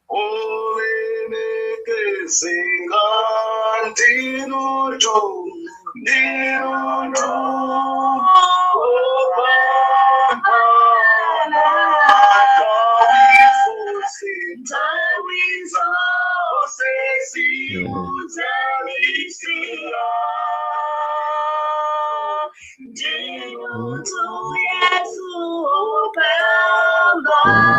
Olemekezenga ndiruto opambana kawifusi ntawizo sesiuzalisia ndiruto Yesu opambana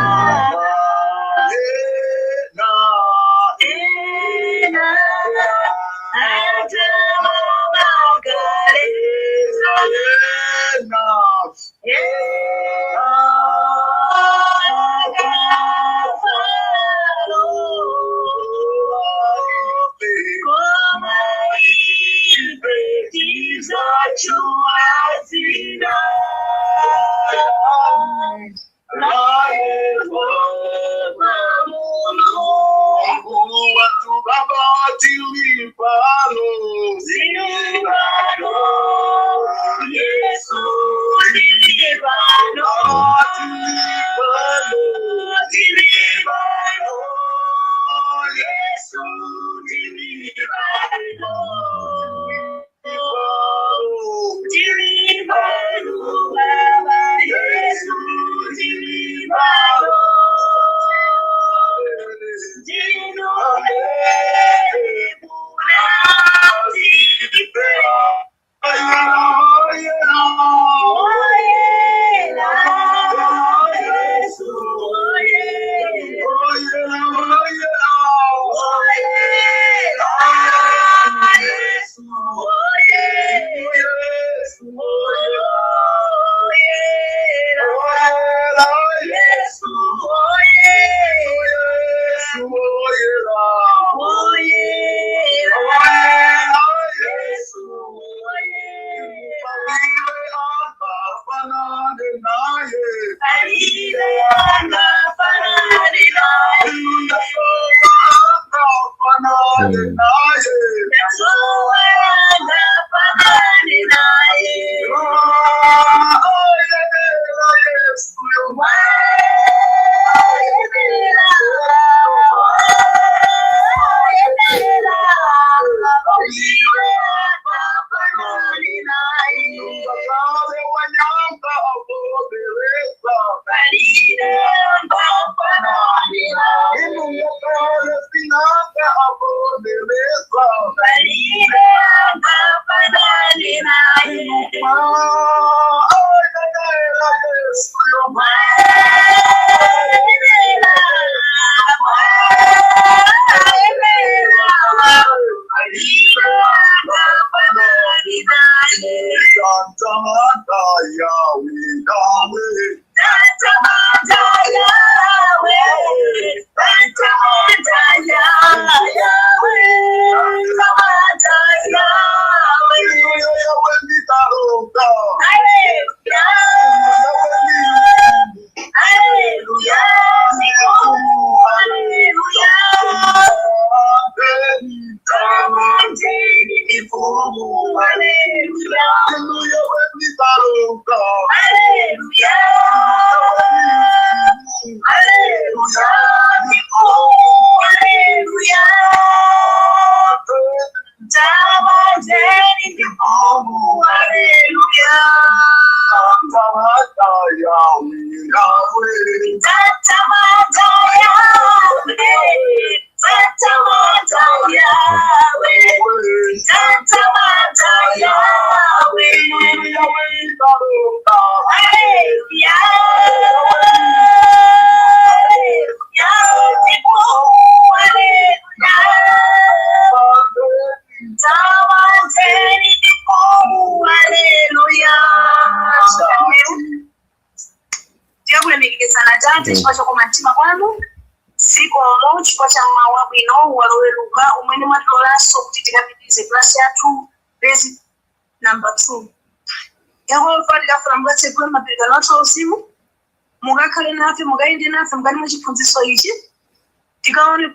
chifukwa cha Mawu abwino walowe Luka umene mwatilolanso kuti tikapitirize klasi yathu basic number 2. Yehova tikafuna mukatsekule mapirikano athu auzimu, mukakhale nafe, mukayende nafe mukati mwa chiphunzitso ichi, tikaone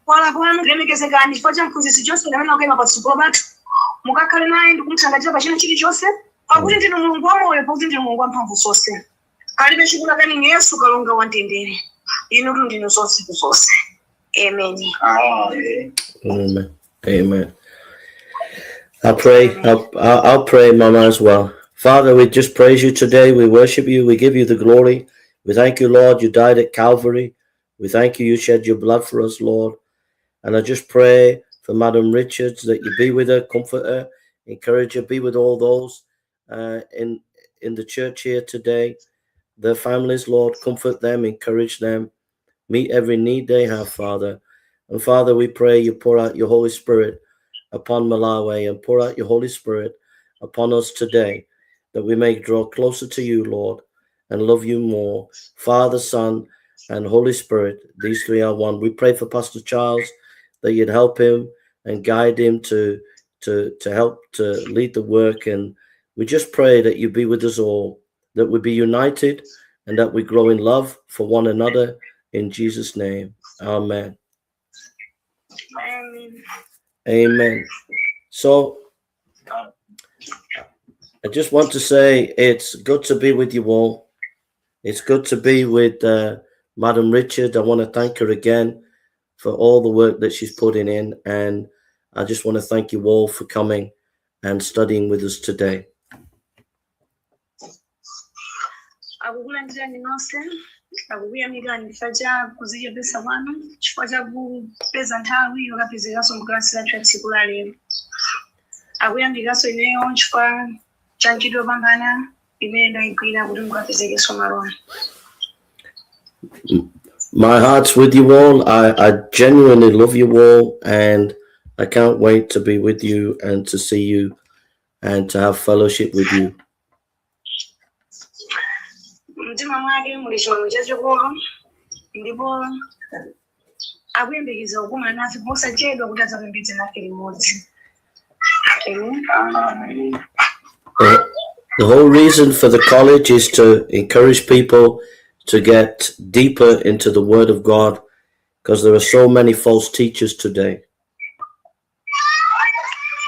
kuwala kwanu kulemekezekani chifukwa cha mphunzitsi chonse amene akuyima patsogolo pathu, mukakhale naye ndi kumuthangatira pa china chilichonse, pakuti ndinu Mulungu wamoyo, pakuti ndinu Mulungu wamphamvu zonse. palibe chikulakani Yesu kalonga wantendere inu ndinu zonse kuzonse. Amen. Amen. Amen. I'll pray, Mama, as well. Father, we just praise you today. We worship you. We give you the glory. We thank you, Lord, you died at Calvary. We thank you, you shed your blood for us, Lord. And I just pray for Madam Richards that you be with her, comfort her, encourage her, be with all those in the church here today. Their families, Lord, comfort them, encourage them, meet every need they have, Father. And Father, we pray you pour out your Holy Spirit upon Malawi and pour out your Holy Spirit upon us today, that we may draw closer to you, Lord, and love you more. Father, Son, and Holy Spirit, these three are one. We pray for Pastor Charles, that you'd help him and guide him to help to lead the work. And we just pray that you be with us all, that we be united and that we grow in love for one another. In Jesus' name, amen. Amen. Amen. So I just want to say it's good to be with you all. It's good to be with Madam Richard. I want to thank her again for all the work that she's putting in. And I just want to thank you all for coming and studying with us today. Akukulandirani nonse, akukuyamikani chifukwa cha kudzichepetsa kwanu, chifukwa cha kupeza nthawi yokapezekaso mklasi lathu ya tsiku la lero. Akuyamikaso ineyo chifukwa cha ntchito yopambana imene ndayigwira kuti mukapezekenso malonda. My heart's with you all. I genuinely love you all, and I can't wait to be with you and to see you and to have fellowship with you. Mtima mwake muli chimwemwe chachikulu, ndipo akuyembekeza kukumana nafe posachedwa kuti adzapembedze nafe limodzi. Amen. The whole reason for the college is to encourage people to get deeper into the Word of God, because there are so many false teachers today.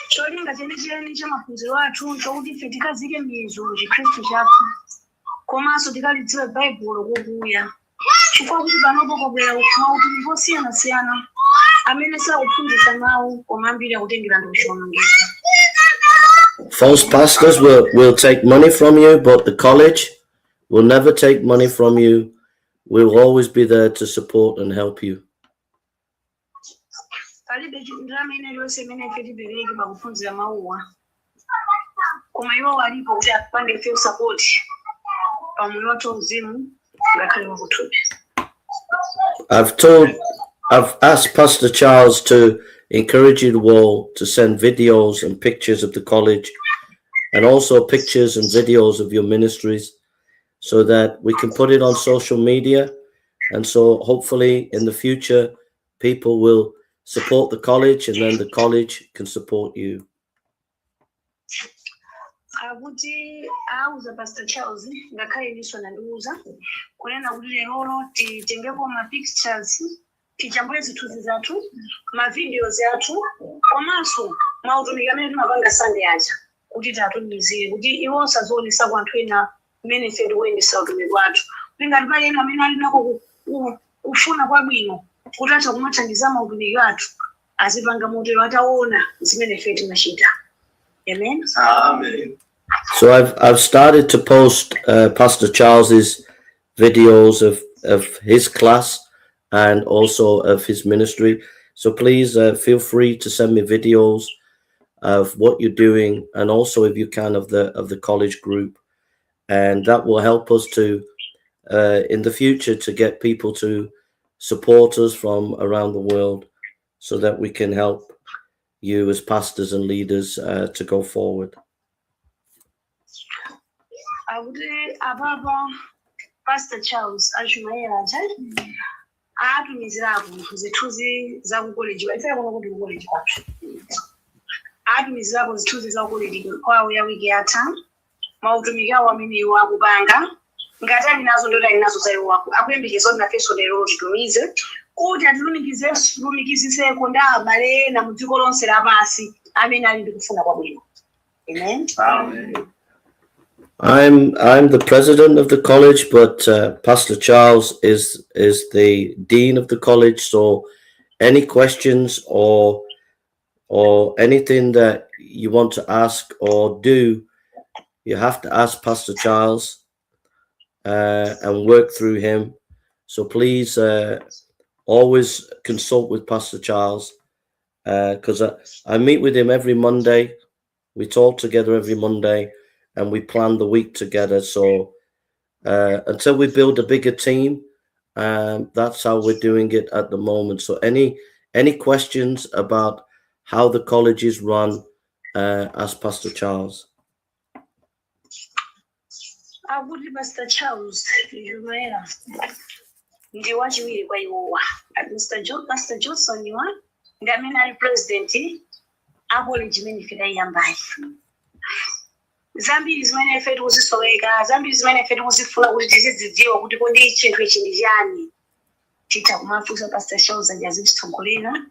Cholinga chenicheni cha maphunziro athu chokuti ife tikazike mizu Khristu chathu, komanso tikalidziwe Baibulo kokuya, chifukwa kuti panopo pobwera mautumiki osiyanasiyana amene sakuphunzitsa mawu koma ambiri akutengera ndi kuchiwonongeka. False pastors will take money from you, but the college will never take money from you. We'll always be there to support and help you. Palibe ndalama ina iliyonse imene ife tipereke pakuphunzira mawuwa, koma iwo alipo kuti apande ife support pamoyo wathu uzimu ngakhale wakuthupi. I've asked Pastor Charles to encourage you all to send videos and pictures of the college, and also pictures and videos of your ministries, so that we can put it on social media. And so hopefully in the future, people will support the college, and then the college can support you. Akuti auza Pastor Charles ngakhale niso nandiuza kunena kuti lero titengeko ma pictures, tichambule zithunzi zathu, ma videos athu, komanso mautumiki amene timapanga Sunday aja kuti tatumizire kuti iwo sazoonesa kwa anthu ena mmene ife tikuyendesa utumiki wathu. Ngati pali ena amene ali nako kufuna kwabwino kuti atha kumathandiza mautumiki wathu, azipanga motero ataona zimene ife timachita. Amen. Amen. So I've started to post Pastor Charles's videos of his class and also of his ministry. So please feel free to send me videos of what you're doing, and also if you can of the college group, and that will help us to in the future to get people to support us from around the world, so that we can help you as pastors and leaders to go forward. Akuti ababa Pastor Charles achumayera aja atumizirapo zithunzi za ku college, ife kuno kuti ku college kwathu atumizirapo zithunzi za ku college kwawo ya wiki yatha, mautumiki awo amene iwo akupanga ngati ali nazo ndoti ali nazo zayo wako akuyembekeza kuti nafenso lero titumize kuti atilumikiziseko ndi abale ena mu dziko lonse lapansi amene ali ndi kufuna kwabwino. Amen. Amen. I'm the president of the college, but Pastor Charles is the dean of the college. So any questions or anything that you want to ask or do, you have to ask Pastor Charles and work through him. So please always consult with Pastor Charles because I meet with him every Monday. We talk together every Monday and we plan the week together. So until we build a bigger team, that's how we're doing it at the moment. So any questions about how the college is run, ask Pastor Charles. I would Mr. Charles, you may ndi wachiwiri kwa iwowa Pastor Johnson you are ngamina president college imene ikadayambayi zambiri zimene ife tikuzisoweka zambiri zimene ife tikuzifuna kuti tizidziwa kuti kodi chinthu ichi ndi chani titha kumafunsa Pastor Charles azititsogolera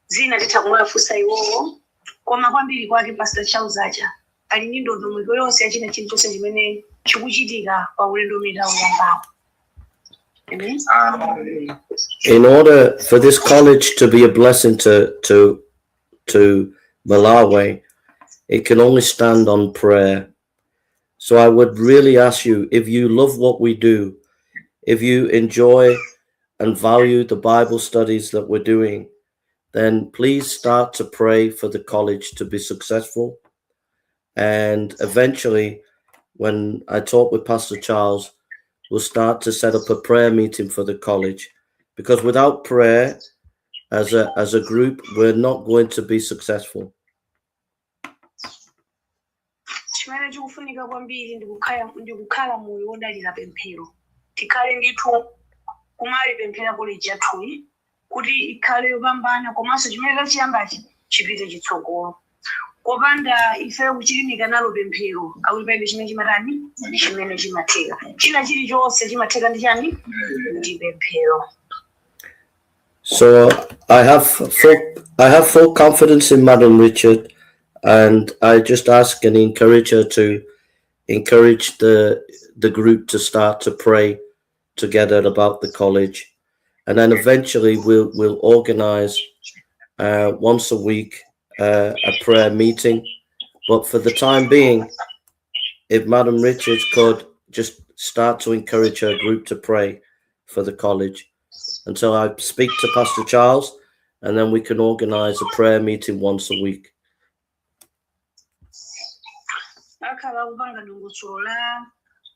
zina titha kumafunsa iwowo koma kwambiri kwake Pastor Charles aja ali ndi ndondomeko yonse yachina chilichonse chimene chikuchitika pa ulendo umene uyambawo. In order for this college to be a blessing to Malawi, it can only stand on prayer. So I would really ask you, if you love what we do, if you enjoy and value the Bible studies that we're doing, then please start to pray for the college to be successful. And eventually, when I talk with Pastor Charles, we'll start to set up a prayer meeting for the college, because without prayer as a group, we're not going to be successful. Chimene chikufunika kwambiri ndikukhala moyo wodalira pemphero. Tikhale ndithu kumali pemphera college yathuyi kuti ikhale yopambana komanso chimene tachiyambachi chipite chitsogolo. Kopanda ife kuchilimika nalo pemphero akulipabe chimene chimatani chimene chimatheka. China chilichonse chimatheka ndi chani ndi pemphero. So I have full confidence in Madam Richard, and I just ask and encourage her to encourage the group to start to pray together about the college, and then eventually we'll organize once a week a prayer meeting. But for the time being, if Madam Richards could just start to encourage her group to pray for the college until I speak to Pastor Charles, and then we can organize a prayer meeting once a week.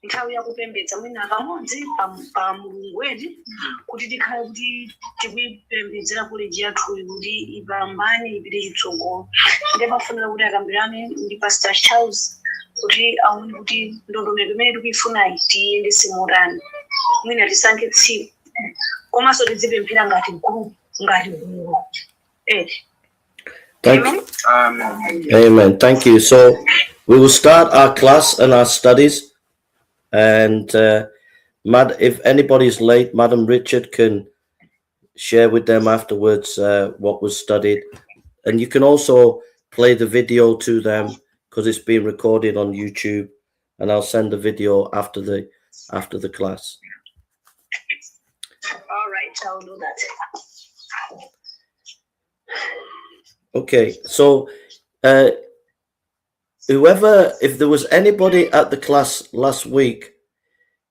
Nthawi yakupembedza mwina kamodzi pa Mulungu wedi kuti tikhale kuti tikuyipembedzera college yathu kuti ipambane ipite chitsogolo. Ndipo pafunira kuti akambirane ndi Pastor Charles kuti aone kuti ndondomeko imene tikuyifunayi tiyendetse motani. Mwina tisankhe tsiku komanso tizipemphera ngati group ngati gulu. Amen. Thank you. So we will start our class and our studies. And if anybody's late, Madam Richard can share with them afterwards what was studied. And you can also play the video to them because it's being recorded on YouTube. And I'll send the video after the class. All right, I'll do that. Okay, so if there was anybody at the class last week,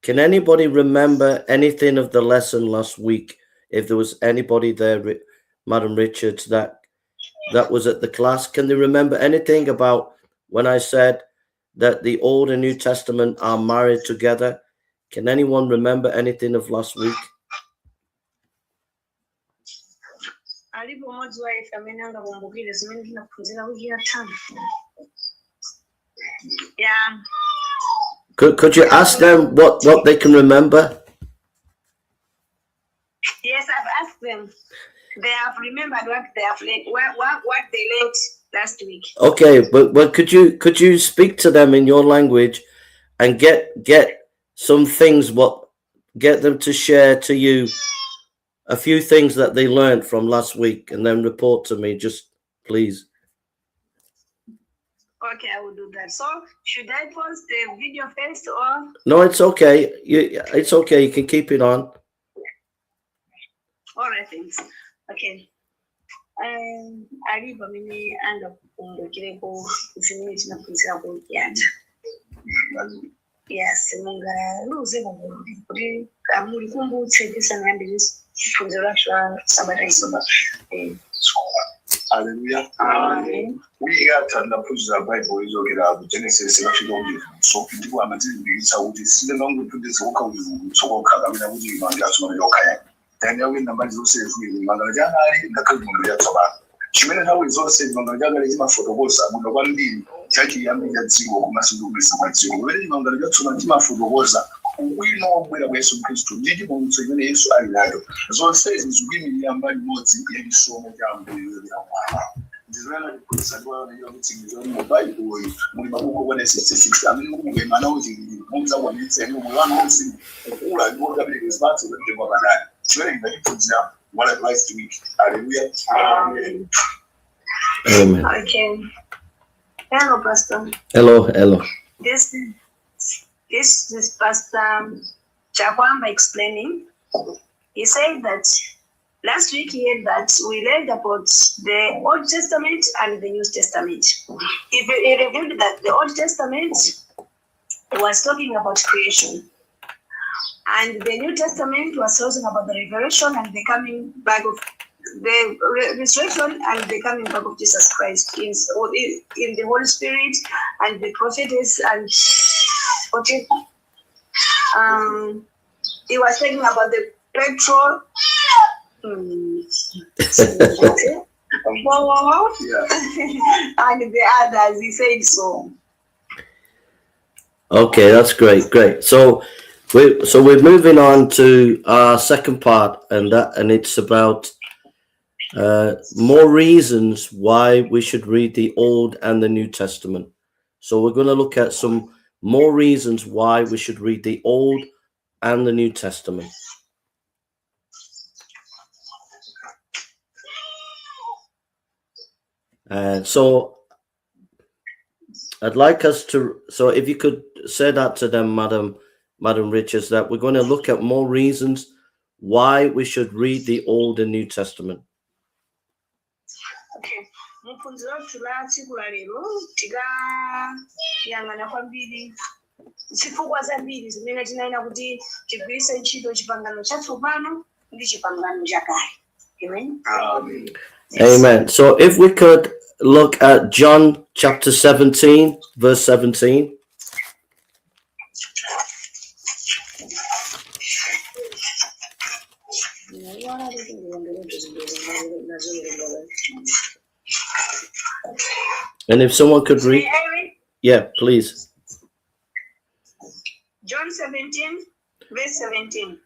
can anybody remember anything of the lesson last week? If there was anybody there, Madam Richards, that was at the class, can they remember anything about when I said that the Old and New Testament are married together? Can anyone remember anything of last week? Yeah. Could you ask them what they can remember? Yes, I've asked them. They have remembered what they have learned, what they learned last week. Okay, but could you speak to them in your language and get some things, get them to share to you a few things that they learned from last week, and then report to me, just please. Okay, I will do that. So, should I pause the video first or? No, it's okay. It's okay. You can keep it on. All right, thanks. Okay. Ali Pamene Ambuye Yesu Khristu. Yes, monga luze kuti amuli kumbutse tisanayambire Taphunzira sabata isoba. Hallelujah. Amen. We got to Taphunzira Baibulo izogera ku Genesis bafika so ndipo amazindikisa ukuthi sile nonke kudise ukawuzu sokokhaka mina ukuthi manje asona yokhaya. Then yawe namba zose zifike mangala janali ngakhamuntu ya Tsopano. Chimene nawe zose mangala janali zimafotokoza muno kwambiri chake yambi yadziwa kumasindukisa kwadziwa. Wele mangala jatsona timafotokoza ubwino obwera bwa Yesu Khristu nditi kumutso imene Yesu ali nayo. Zonse zizwimiri yambali modzi yabisomo kya Ambuye ya Ndizana kusadwa na mutsingizo mu Baibulo muri mabuku kwa 66 amene kumwema uti mumza kwa nitse mu mwana wonse ukula ngoga bile zbathu bende kwa banani. Chwele ngikudzira wala Christ week. Hallelujah. Amen. Amen. Okay. Hello, Pastor. Hello. This is Pastor Chapamba explaining. He said that last week he had that we read about the Old Testament and the New Testament. He revealed that the Old Testament was talking about creation, and the New Testament was talking about the revelation and the coming back of the resurrection and the coming back of Jesus Christ in the Holy Spirit and the prophets and he was talking about the petrol. And the others, he said so. Okay, that's great. So we're moving on to our second part, and it's about more reasons why we should read the Old and the New Testament. So we're going to look at some more reasons why we should read the Old and the New Testament. So I'd like us to, so if you could say that to them, Madam Richards, that we're going to look at more reasons why we should read the Old and New Testament. Okay. Muphunziro tula tsiku la lero yangana kwambiri chifukwa zambiri zimene tinaina kuti tigwiritse ntchito chipangano cha Tsopano ndi chipangano chakale. Amen. Amen. Amen. So if we could look at John chapter 17, verse 17. And if someone could read, yeah, please. John 17, verse 17.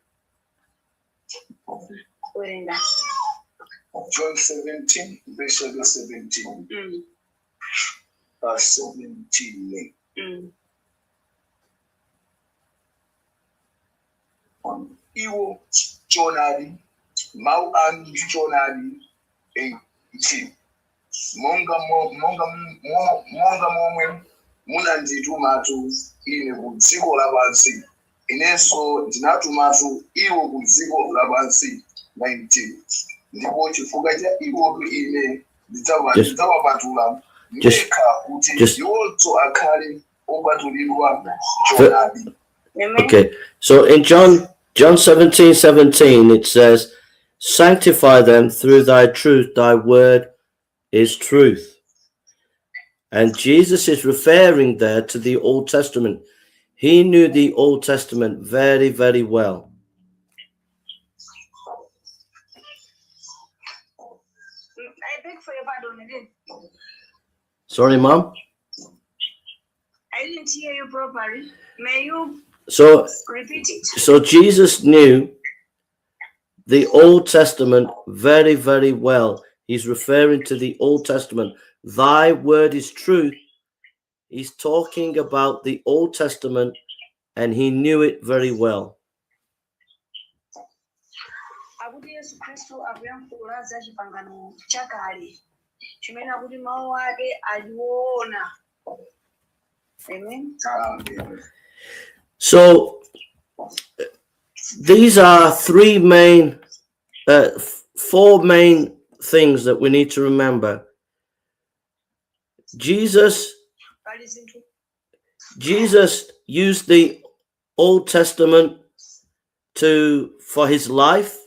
John 17, verse 17. Verse 17. Iwo chonali, Mawu anu chonali, 18. Monga momwe munanditumatu ine ku dziko lapansi, inenso ndinatumatu iwo ku dziko lapansi, 19. Ndipo chifukwa cha iwo ine ndidzawapatula ndekha kuti iwonso akhale opatulidwa chonali. Okay, so in John 17:17 it says, sanctify them through thy truth, thy word is truth. And Jesus is referring there to the Old Testament. He knew the Old Testament very, very well. I beg for your pardon again. Sorry, Mom? I didn't hear you properly. May you repeat it? So Jesus knew the Old Testament very, very well. He's referring to the Old Testament. Thy word is truth. He's talking about the Old Testament, and he knew it very well. Yesu Khristu akuyankhula za Chipangano Chakale chimene akuti mawu ake aliona Amen. Amen. So these are four main things that we need to remember. Jesus used the Old Testament for his life.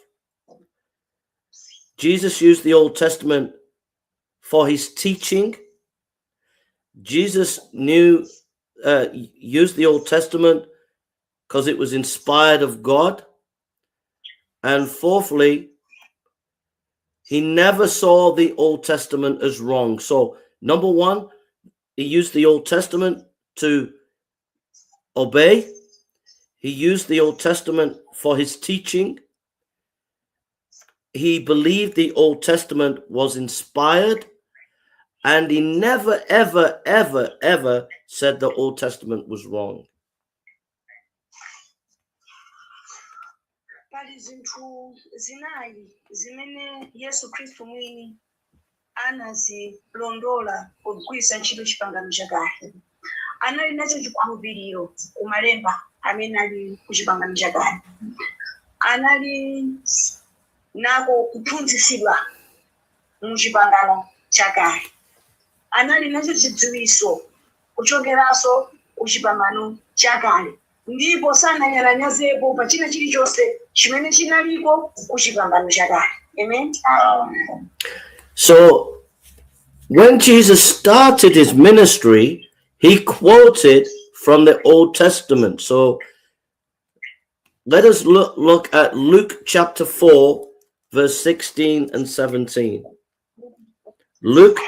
Jesus used the Old Testament for his teaching. Jesus used the Old Testament because it was inspired of God. And fourthly, he never saw the Old Testament as wrong. So, number one, he used the Old Testament to obey. He used the Old Testament for his teaching. He believed the Old Testament was inspired. And he never, ever, ever, ever said the Old Testament was wrong. Pali zinthu zinayi zimene Yesu Khristu mwini anazilondola kugwiritsa ntchito chipangano chakale. Anali nacho chikhulupiriro ku Malemba amene ali ku chipangano chakale. Anali nako kuphunzitsidwa mu chipangano chakale. Anali nacho chidziwitso kuchokeranso ku chipangano chakale. Ndipo sananyalanyazepo pa china chilichonse chimene chinaliko ku chipangano chakale. Amen. So when Jesus started his ministry, he quoted from the Old Testament. So let us look at Luke chapter 4, verse 16 and 17. Luke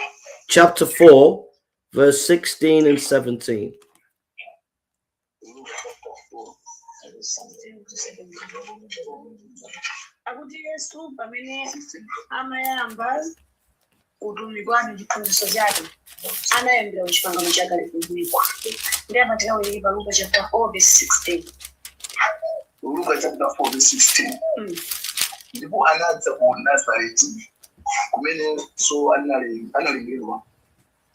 chapter 4, verse 16 and 17. Akuti Yesu pamene amayamba utumiki ndi chiphunzitso chake anayambira ku chipangano chakale kutumikwa. Ndi apa tikawerenga pa Luka chapter 4 verse 16. Luka chapter 4 verse 16. Ndipo anadza ku Nazareti kumene so analembedwa.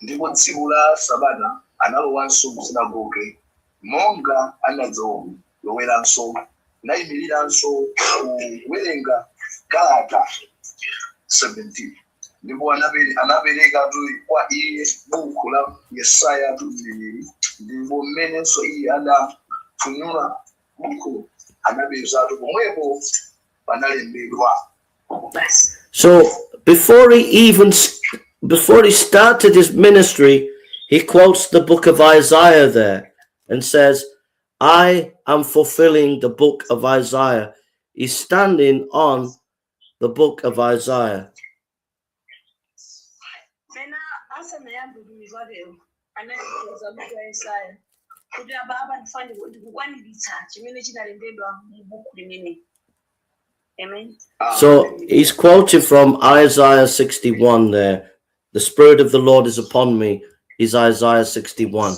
Ndipo tsiku la Sabata analowanso mu sinagoge monga anadzoweranso nayimiriranso kuwerenga kalata 17. Ndipo anapereka kwa iye buku la Yesaya mneneri. Ndipo mmenenso iye adafunula buku anapezatu pomwepo panalembedwa. So before he started his ministry, he quotes the book of Isaiah there and says, I am fulfilling the book of Isaiah. He's standing on the book of Isaiah. Amen. So he's quoted from Isaiah 61 there. The Spirit of the Lord is upon me, is Isaiah 61.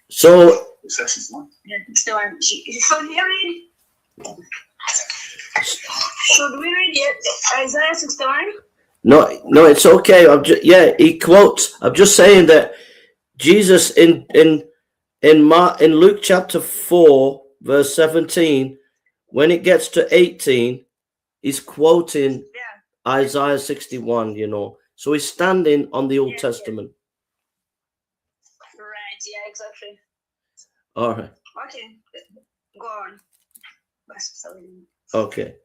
So should we read it? Isaiah 61? No, it's okay. He quotes. I'm just saying that Jesus in Luke chapter 4 verse 17, when it gets to 18, he's quoting Isaiah 61. So he's standing on the Old Testament. Right. Yeah. Exactly. All right. Okay. Go on. Okay.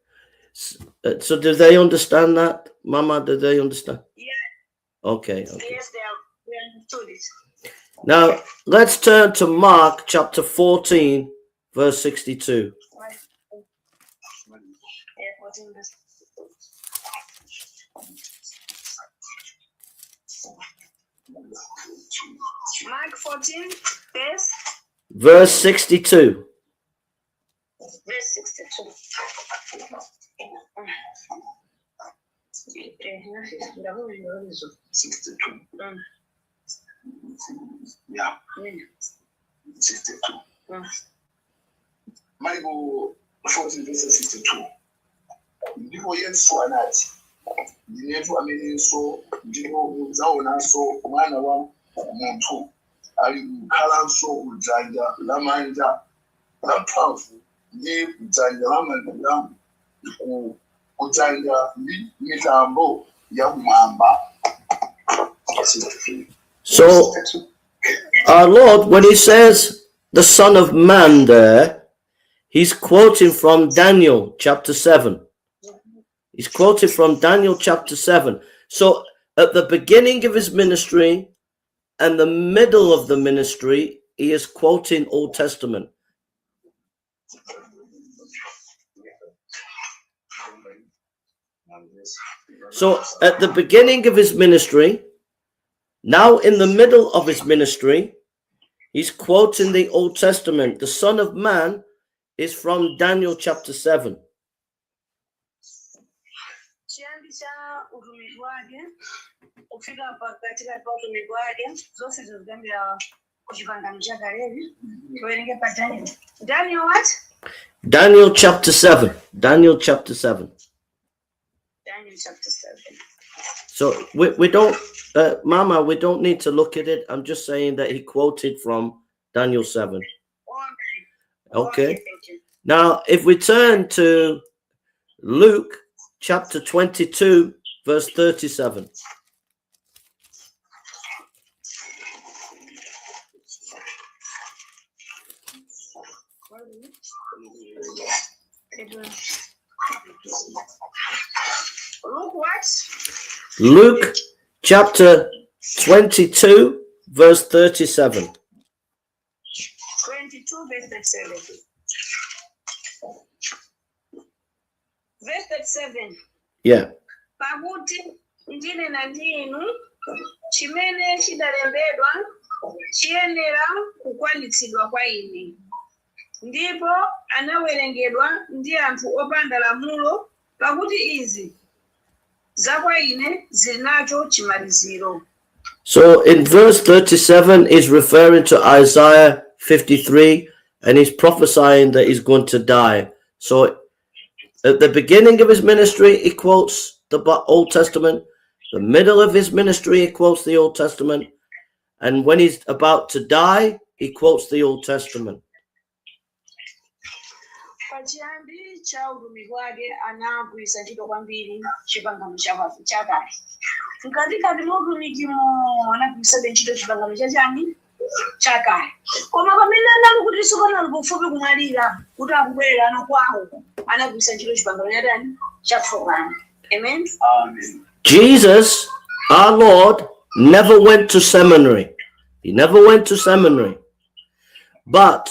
So do they understand that, Mama? Do they understand? Yeah. Okay. Yes, they understood it. Now let's turn to Mark chapter 14, verse 62. Mark 14, verse 62. Verse 62. Yeah. 62. Marko 14 verse 62. Ndipo Yesu anati, ndinetu amenenso ndipo mudzaonanso mwana wa munthu ali kukhalanso kudzanja lamanja lamphamvu ndi kudzanja lamanja kudzanja ndi mitambo yakumwamba. So our Lord, when he says the Son of Man there, he's quoting from Daniel chapter 7. He's quoted from Daniel chapter 7. So at the beginning of his ministry and the middle of the ministry, he is quoting Old Testament. So at the beginning of his ministry, now in the middle of his ministry, he's quoting the Old Testament. The Son of Man is from Daniel chapter 7. Daniel what? Daniel chapter 7. Daniel chapter 7. Daniel chapter 7. So we don't, Mama, we don't need to look at it. I'm just saying that he quoted from Daniel 7. Okay. Now, if we turn to Luke chapter 22, verse 37. Luke what? Luke chapter 22, verse 37. 22, verse 37. Verse 37. Yeah. Pakuti ndine na ndinu chimene chidalembedwa chiyenera kukwaniritsidwa kwa ine. Ndipo anawerengedwa ndi anthu opanda lamulo pakuti izi zakwa ine zinacho chimaliziro. So in verse 37 is referring to Isaiah 53, and he's prophesying that he's going to die. So at the beginning of his ministry, he quotes the Old Testament. The middle of his ministry, he quotes the Old Testament. And when he's about to die, he quotes the Old Testament. Pachiyambi cha ulumi wake anagwisa ntchito kwambiri chipangano chakale. Mkatikati mwa utumikimo anagwisa ntchito chipangano chachani chakale. Koma pamene anali kuti Tsopano ali pafupi kumwalira kuti akubwerera ano kwawo anagwisa ntchito chipangano chadani chatsopano. Amen. Amen. Jesus, our Lord, never went to seminary. He never went to seminary. But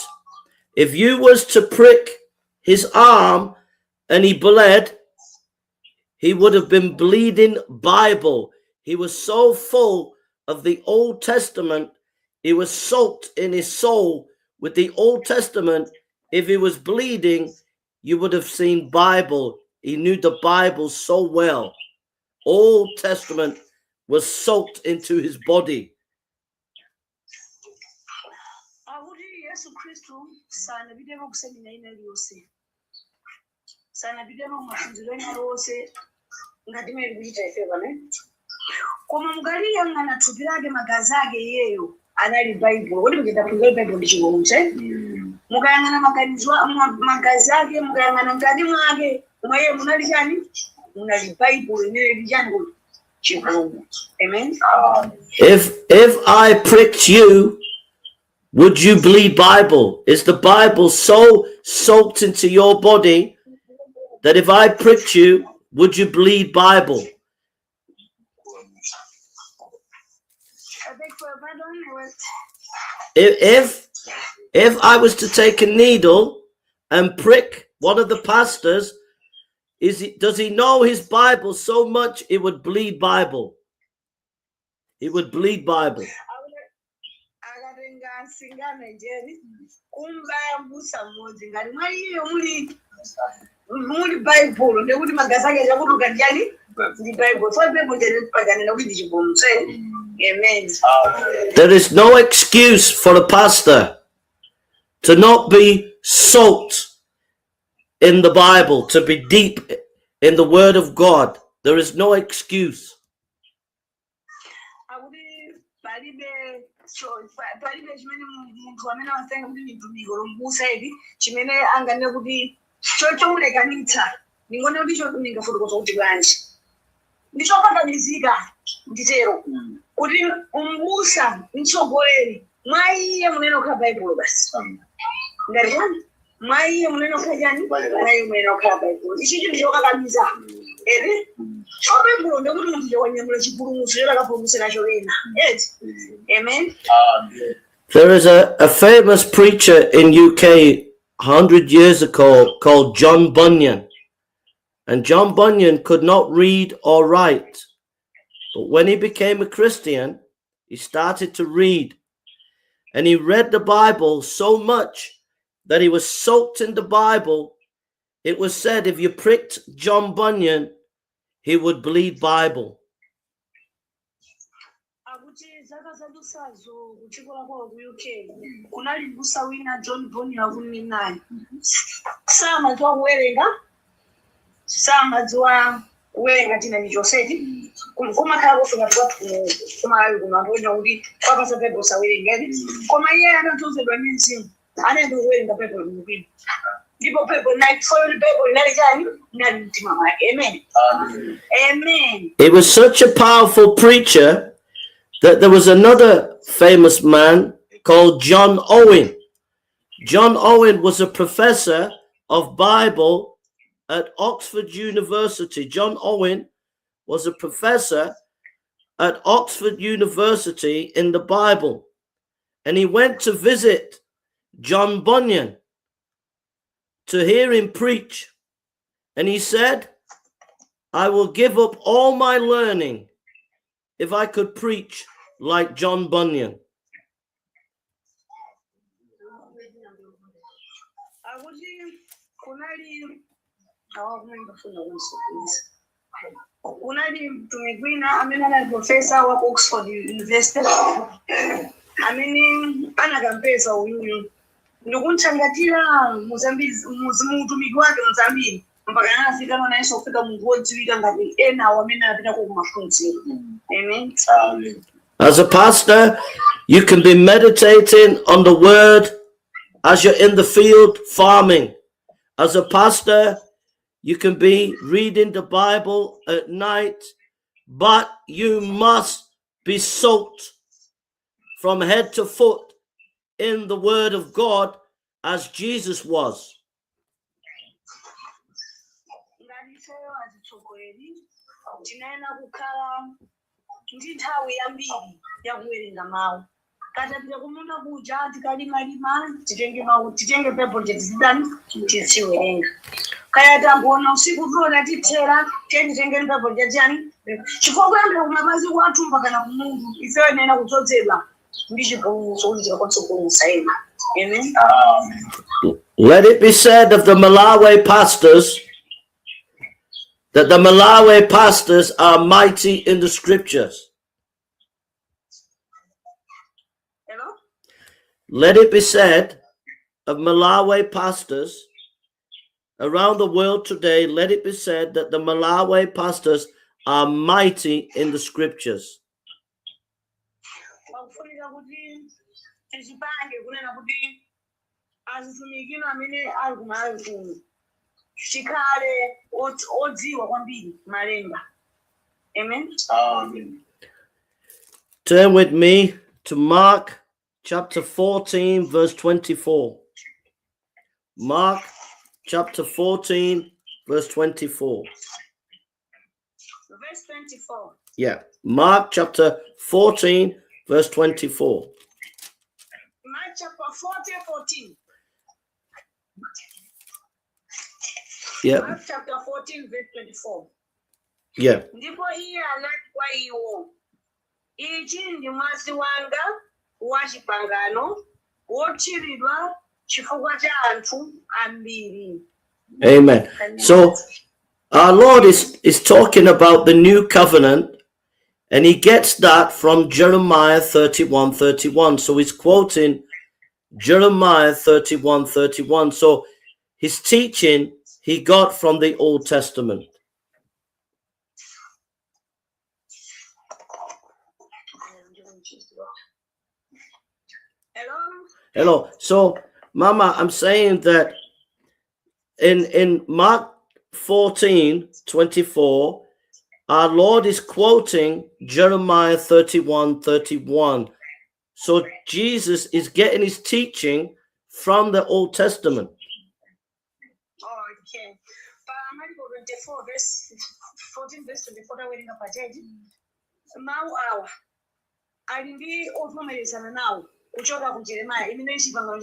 if you was to prick his arm and he bled, he would have been bleeding Bible. He was so full of the Old Testament, he was soaked in his soul with the Old Testament. If he was bleeding, you would have seen Bible. He knew the Bible so well. Old Testament was soaked into his body. Yesu Khristu sana bidemo kusemina ina yose. Sana bidemo mafunzo ina yose ngati mwe kuita ifeva ne. Koma mugaliya ngana tupirage magazage yeyo anali Baibulo. Wodi mugenda kufunza Baibulo ndichibonche. Mugayangana makanizwa magazage mugayangana ngadi mwake umwe munali chani? Munali Baibulo ne bijani ko chipangano. Amen. If I pricked you, would you bleed Bible? Is the Bible so soaked into your body that if I pricked you, would you bleed Bible? If I was to take a needle and prick one of the pastors, does he know his Bible so much it would bleed Bible? It would bleed Bible. There is no excuse for a pastor to not be soaked in the Bible, to be deep in the Word of God. There is no excuse. Palibe chimene munthu amene amasenga kuti mitumiko lombusa ili chimene anganene kuti chomulekanitsa ndingone kuti chotuminga fotokoza kuti bwanji ndichopatamizika nditero kuti umbusa mtsogoleri mwa iye munene okhala Baibulo basi ngati mwa iye munene okhala chani mwa iye munene okhala Baibulo ichi chinthu chokakamiza ere Baibulo ndikuti munthu chowanyamula chipulumutso chotakapulumutsa nacho ena amen. There is a famous preacher in UK 100 years ago called John Bunyan. And John Bunyan could not read or write. But when he became a Christian, he started to read. And he read the Bible so much that he was soaked in the Bible. It was said if you pricked John Bunyan, he would bleed Bible. Kunali mbusa wina John Bunyan wakuninayi samadziwa kuwerenga tina nichoseti kumakhala kufuna kumalawi kumaponya kuti kwapasa Baibulo sawerenga koma iye anatozedwa ndi Mzimu anaenda kuwerenga Baibulo mupini ndipo Baibulo nayifoyoli Baibulo inali chani inali mtima mwake amen. Amen. He was such a powerful preacher that there was another famous man called John Owen. John Owen was a professor of Bible at Oxford University. John Owen was a professor at Oxford University in the Bible. And he went to visit John Bunyan to hear him preach. And he said, I will give up all my learning if I could preach like John Bunyan. Kunali mtume wina amene anali profesa wa Oxford University amene anakampeza uyuyu ndikunchangatira mutumiki wake muzambiri mpaka anafika nayenso kufika munthu wodziwika ngati ena amene anapita kumaphunziro. Amen. As a pastor, you can be meditating on the word as you're in the field farming. As a pastor, you can be reading the Bible at night, but you must be soaked from head to foot in the word of God as Jesus was. Katapita kumunda kuja tikalimalima titenge Baibulo chitizidani tiziwerenga kaya tambona usiku tuona tithera titenge Baibulo chachani chifukwa kuyambira kumapazi kwathu mpaka na kumungu ifeyo nena kudzozedwa ndi chipulumutso kuti chikakontsogolesa ena. Amen. Let it be said of the Malawi pastors that the Malawi pastors are mighty in the scriptures. Let it be said of Malawi pastors around the world today, let it be said that the Malawi pastors are mighty in the scriptures. Amen. Turn with me to Mark chapter 14, verse 24. Mark chapter 14, verse 24. Verse 24. Yeah, Mark chapter 14, verse 24. Mark chapter 14. Yeah. Mark chapter 14, verse 24. Yeah. Ndipo iye anati kwa iwo, ichi ndi mwazi wanga wa chipangano wotchiridwa chifukwa cha anthu ambiri. Amen. So our Lord is talking about the new covenant, and he gets that from Jeremiah 31:31. So he's quoting Jeremiah 31:31. So his teaching he got from the Old Testament? Hello. So, Mama, I'm saying that in Mark 14:24, our Lord is quoting Jeremiah 31:31. So Jesus is getting his teaching from the Old Testament. Oh, okay. Marko 24 verse 14 verse 24 we're up at Mawu awa ali ndi ovomerezana nawo kuchoka ku Jeremiah imene chipangano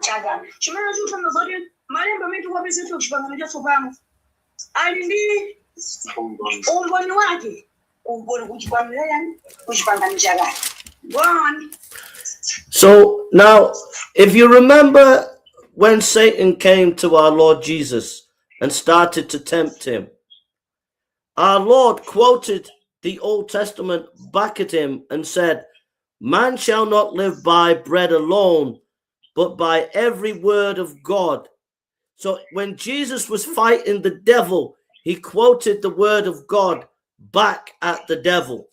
chake chimene chifano zoti malemba metu kwapeza tu chipangano cha Tsopano ali ndi umboni wake umboni kuchipangano chake. Go on. So now, if you remember when Satan came to our Lord Jesus and started to tempt him, our Lord quoted the Old Testament back at him and said, "Man shall not live by bread alone, but by every word of God." So when Jesus was fighting the devil, he quoted the word of God back at the devil.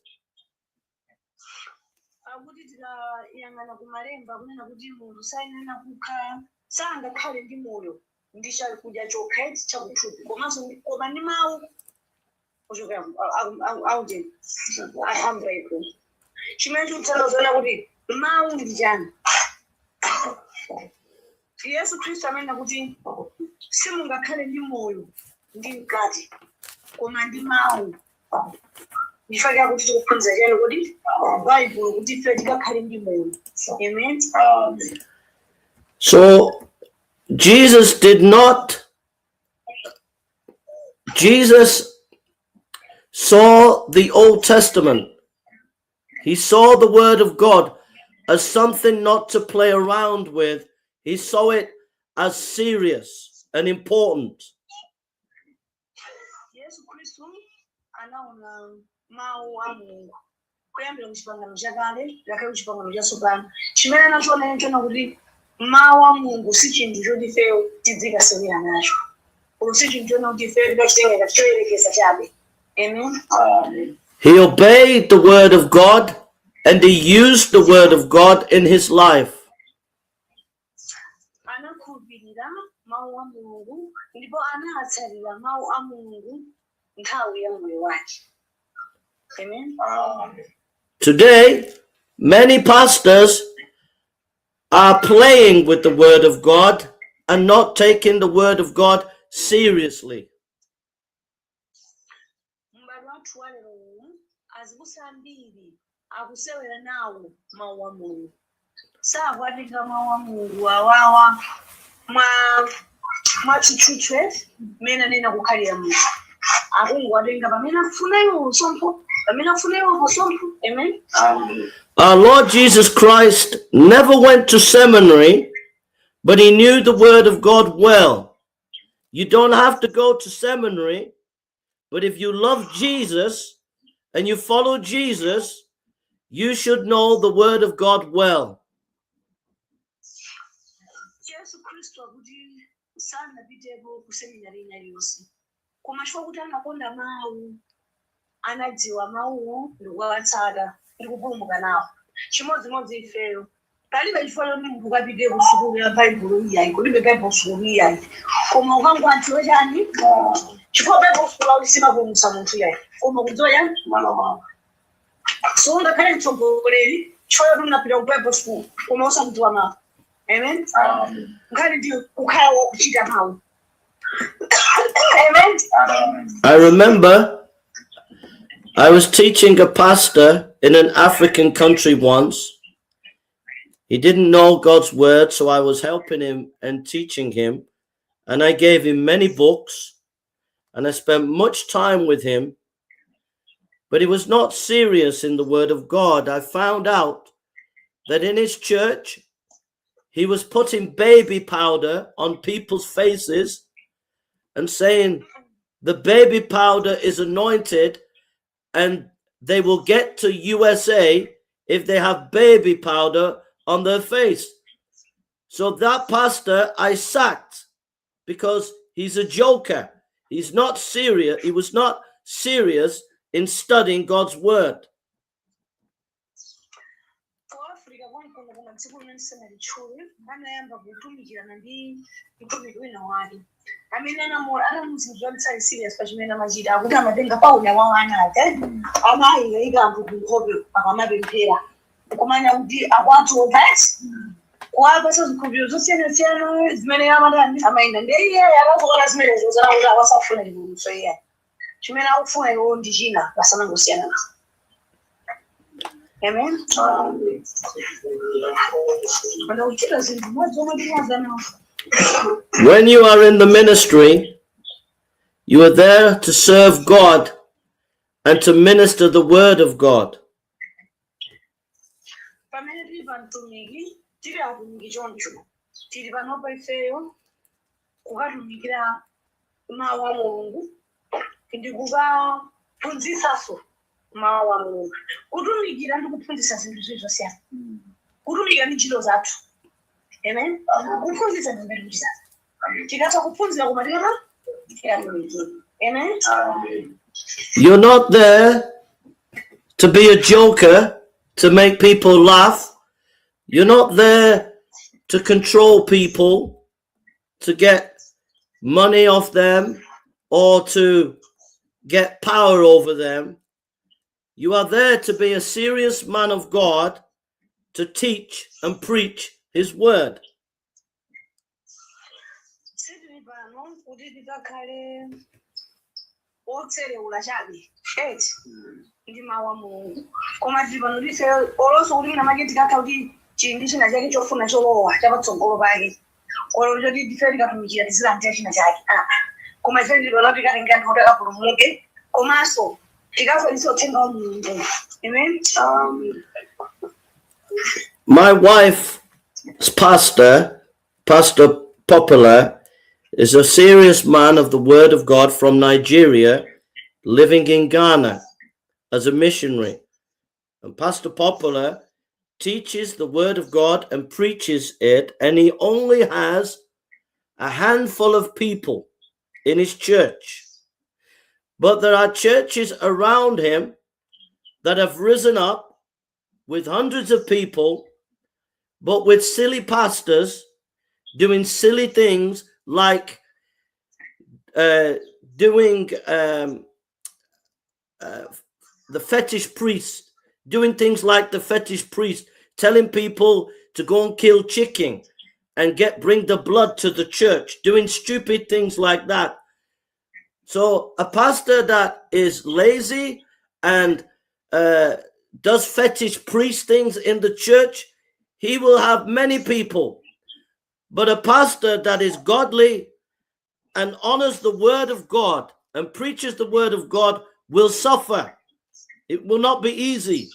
Yangana ku Malemba kunena kuti munthu sayenera kukhala sangakhale ndi moyo ndi chakudya chokha chakuthupi komanso koma ndi mawu kuchokera auje ahambrepo chimene chikutsalauzana kuti mawu ndi chani. Yesu Khristu amene kuti simungakhale ndi moyo ndi mkati koma ndi mawu. Nifaka kuti tikuphunzira chani kuti Baibulo kuti ife tikakhale ndi moyo. Amen. So Jesus saw the Old Testament. He saw the word of God as something not to play around with. He saw it as serious and important. Yesu Khristu anaona Mawu a Mulungu kuyambira ku Chipangano Chakale lakale ku Chipangano Chatsopano chimene anachiona nchona kuti Mawu a Mulungu si chinthu choti ife tidzikasewera nacho koma si chinthu choti ife tikachitenga choyerekeza chabe. Amen. He obeyed the word of God and he used the word of God in his life. Anakhulupirira Mawu a Mulungu ndipo anatsatira Mawu a Mulungu nthawi ya moyo wake. Amen. Today, many pastors are playing with the word of God and not taking the word of God seriously. Amen. Our Lord Jesus Christ never went to seminary, but he knew the word of God well. You don't have to go to seminary, but if you love Jesus and you follow Jesus, you should know the word of God well. Anadziwa Mawu ndikuwatsata ndikupulumuka nawo chimodzimodzi ifeyo palibe chifukwa choti munthu ukapite ku sukulu ya Baibulo iyayi kulibe Baibulo sukulu iyayi koma ukangwadziwa chani chifukwa Baibulo sukulu simapulumutsa munthu iyayi koma kudziwa chani so ungakhale mtsogoleri chifukwa choti unapita ku Baibulo sukulu koma usakudziwa Mawu. Amen. Nkhani ndi kukhala wokuchita Mawu. Amen. I remember I was teaching a pastor in an African country once. He didn't know God's word, so I was helping him and teaching him. And I gave him many books, and I spent much time with him. But he was not serious in the word of God. I found out that in his church, he was putting baby powder on people's faces and saying, the baby powder is anointed and they will get to USA if they have baby powder on their face. So that pastor I sacked because he's a joker. He's not serious. He was not serious in studying God's word. Amen. When you are in the ministry, you are there to serve God and to minister the word of God. Amen. Amen. You're not there to be a joker, to make people laugh. You're not there to control people, to get money off them, or to get power over them. You are there to be a serious man of God, to teach and preach his word. My wife's pastor, Pastor Popular, is a serious man of the word of God from Nigeria, living in Ghana as a missionary. And Pastor Popular teaches the word of God and preaches it, and he only has a handful of people in his church. But there are churches around him that have risen up with hundreds of people, but with silly pastors doing silly things like doing the fetish priest, doing things like the fetish priest, telling people to go and kill chicken and bring the blood to the church, doing stupid things like that. So a pastor that is lazy and does fetish priest things in the church, he will have many people. But a pastor that is godly and honors the word of God and preaches the word of God will suffer. It will not be easy.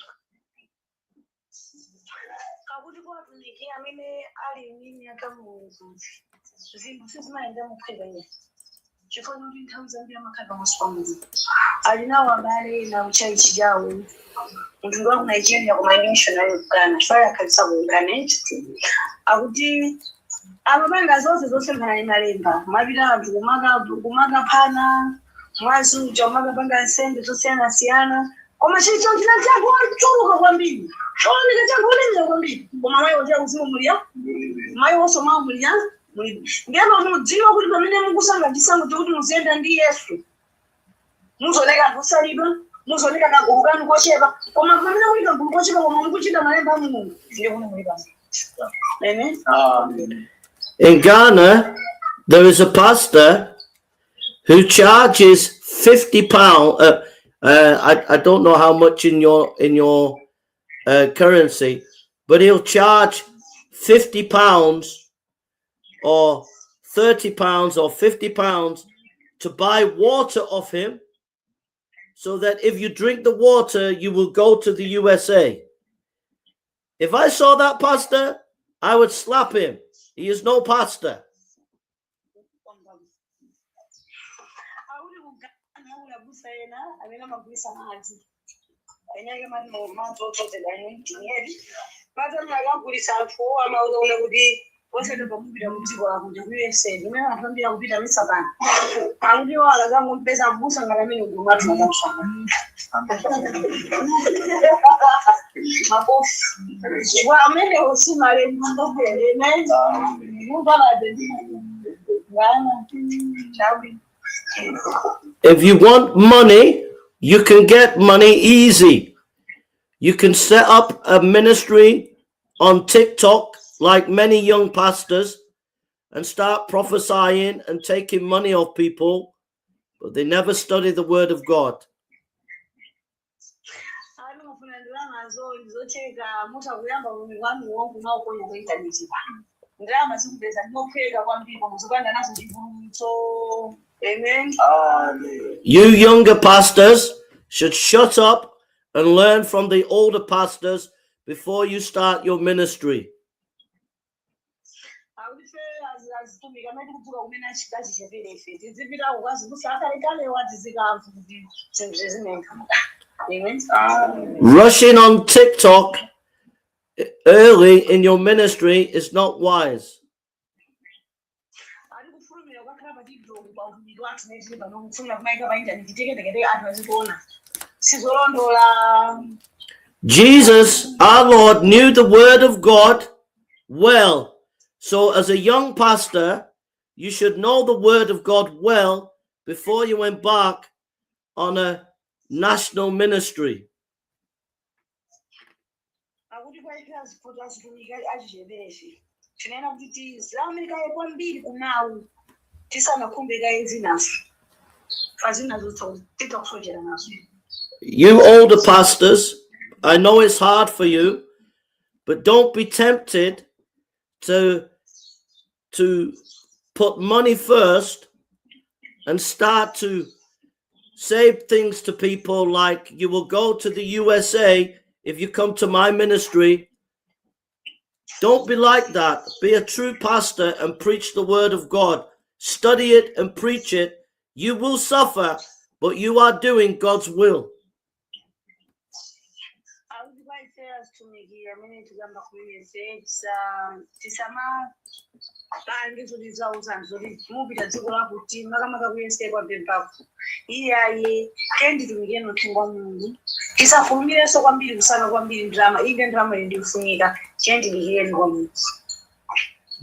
Amabanga zose zosembana ni Malemba mabira kumaga pana mwazu jomaga banga nsembe zosiyana siyana koma chicho chinachako churuka kwambiri shoni ngachako nini kwambiri koma mayo ndia uzimu mulia mayo oso mawu mulia ngeno mudziwa kuti pamene mukusanga chisango chokuti muzienda ndi Yesu muzoleka kusaliba muzoleka na guruganu kochepa koma pamene muika guru kochepa koma mukuchita Malemba Mulungu ndiye kuti mulipa. Amen. Amen. In Ghana, there is a pastor who charges £50. I don't know how much in your currency, but he'll charge £50 or £30 or £50 to buy water off him, so that if you drink the water, you will go to the USA. If I saw that pastor, I would slap him. He is no pastor. Wose ndo kumupita mutiko la kunja USA ndimene anatambira kupita misakana akuti wala zangu mpesa mbusa ngala mimi ngumatu nakamshaka mabofu wa amene usimale ndopele naenda ngubala If you want money, you can get money easy. You can set up a ministry on TikTok like many young pastors and start prophesying and taking money off people, but they never study the word of God. You younger pastors should shut up and learn from the older pastors before you start your ministry. Rushing on TikTok early in your ministry is not wise. Jesus, our Lord, knew the word of God well. So as a young pastor, you should know the word of God well before you embark on a national ministry. You older pastors, I know it's hard for you, but don't be tempted to put money first and start to say things to people like you will go to the USA if you come to my ministry. Don't be like that. Be a true pastor and preach the word of God. Study it and preach it. You will suffer, but you are doing God's will.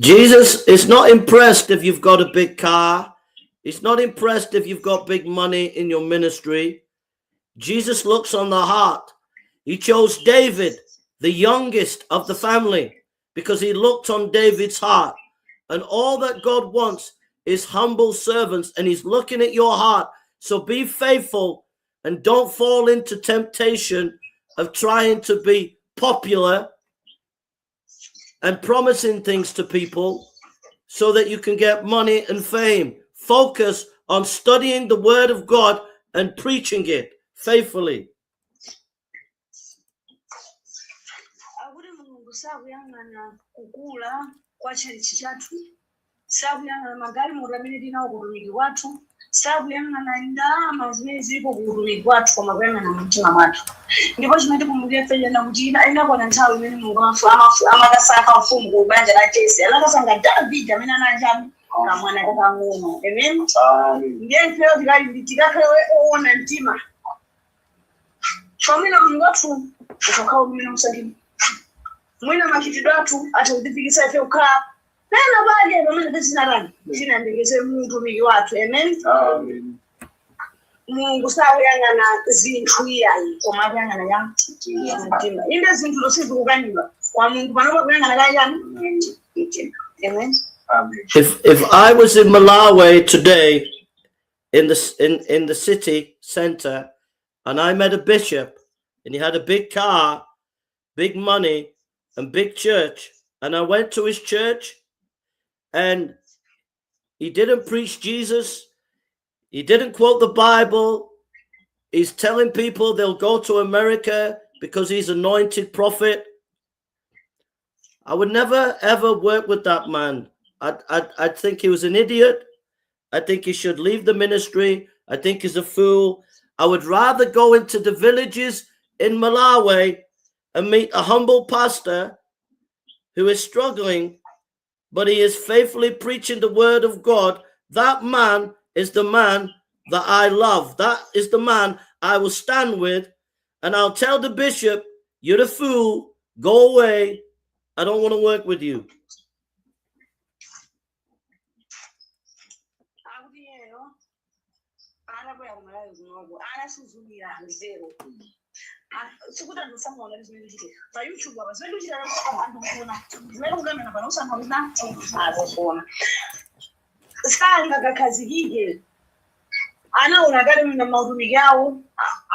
Jesus is not impressed if you've got a big car. He's not impressed if you've got big money in your ministry. Jesus looks on the heart. He chose David, the youngest of the family, because he looked on David's heart. And all that God wants is humble servants, and he's looking at your heart. So be faithful and don't fall into temptation of trying to be popular and promising things to people so that you can get money and fame. Focus on studying the word of God and preaching it faithfully. Mwina makitidatu ataudifikisa ife ukaa nena baje bamene tesinarani sinandegeze muntu miki watu amen. Mungu sawuyangana zinthu iyayi koma kuyangana ya mtima inde zinthu zosizi kukanyiwa kwa Mungu panopa kuyangana kayani amen. If I was in Malawi today in the city center and I met a bishop and he had a big car, big money and big church, and I went to his church and he didn't preach Jesus, he didn't quote the Bible, he's telling people they'll go to America because he's anointed prophet, I would never ever work with that man. I'd think he was an idiot. I think he should leave the ministry. I think he's a fool. I would rather go into the villages in Malawi and meet a humble pastor who is struggling, but he is faithfully preaching the word of God, that man is the man that I love. That is the man I will stand with, and I'll tell the bishop, you're a fool, go away, I don't want to work with you. Anaona gari na mahudumi yao,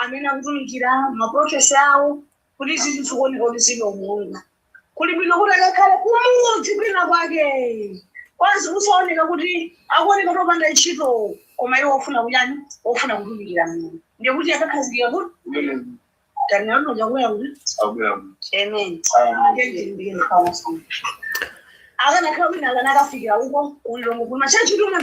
amena kutumikira maprofesa yao, kuti zinthu zikuoneka kuti zino Mulungu. Kuli bwino kuti akakhala kumudzi kwina kwake. Kwanza kusaoneka kuti akuoneka topanda ntchito, koma iwo ofuna kunyani, ofuna kutumikira Mulungu. Ndiye kuti akakhazikira kuti tanano jakuya kuti amen. Akanakhala kwina akanakafikira uko ulongo kuna chachituma.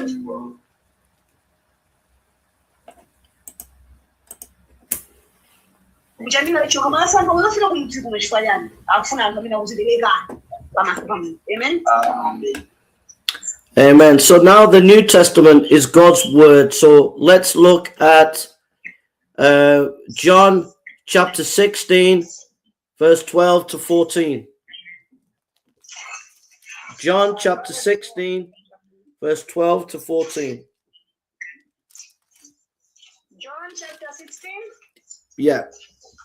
Amen. Amen. So now the New Testament is God's word. So let's look at John chapter 16, verse 12 to 14. John chapter 16, verse 12 to 14. John chapter 16? Yeah.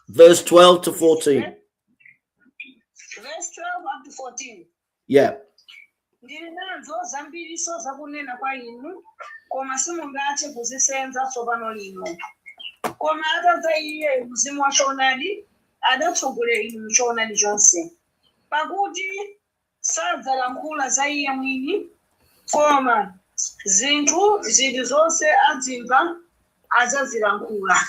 Verse 12 to 14. Verse 12 up to 14. Yeah. Ndinazo zambiri so zakunena kwa inu, koma simungathe kuzisenza tsopano lino. Koma atadza iye mzimu wa choonadi, adatsogolera inu choonadi chonse. Pakuti sadzalankhula za iye mwini, koma zinthu zili zonse adzimva adzazilankhula.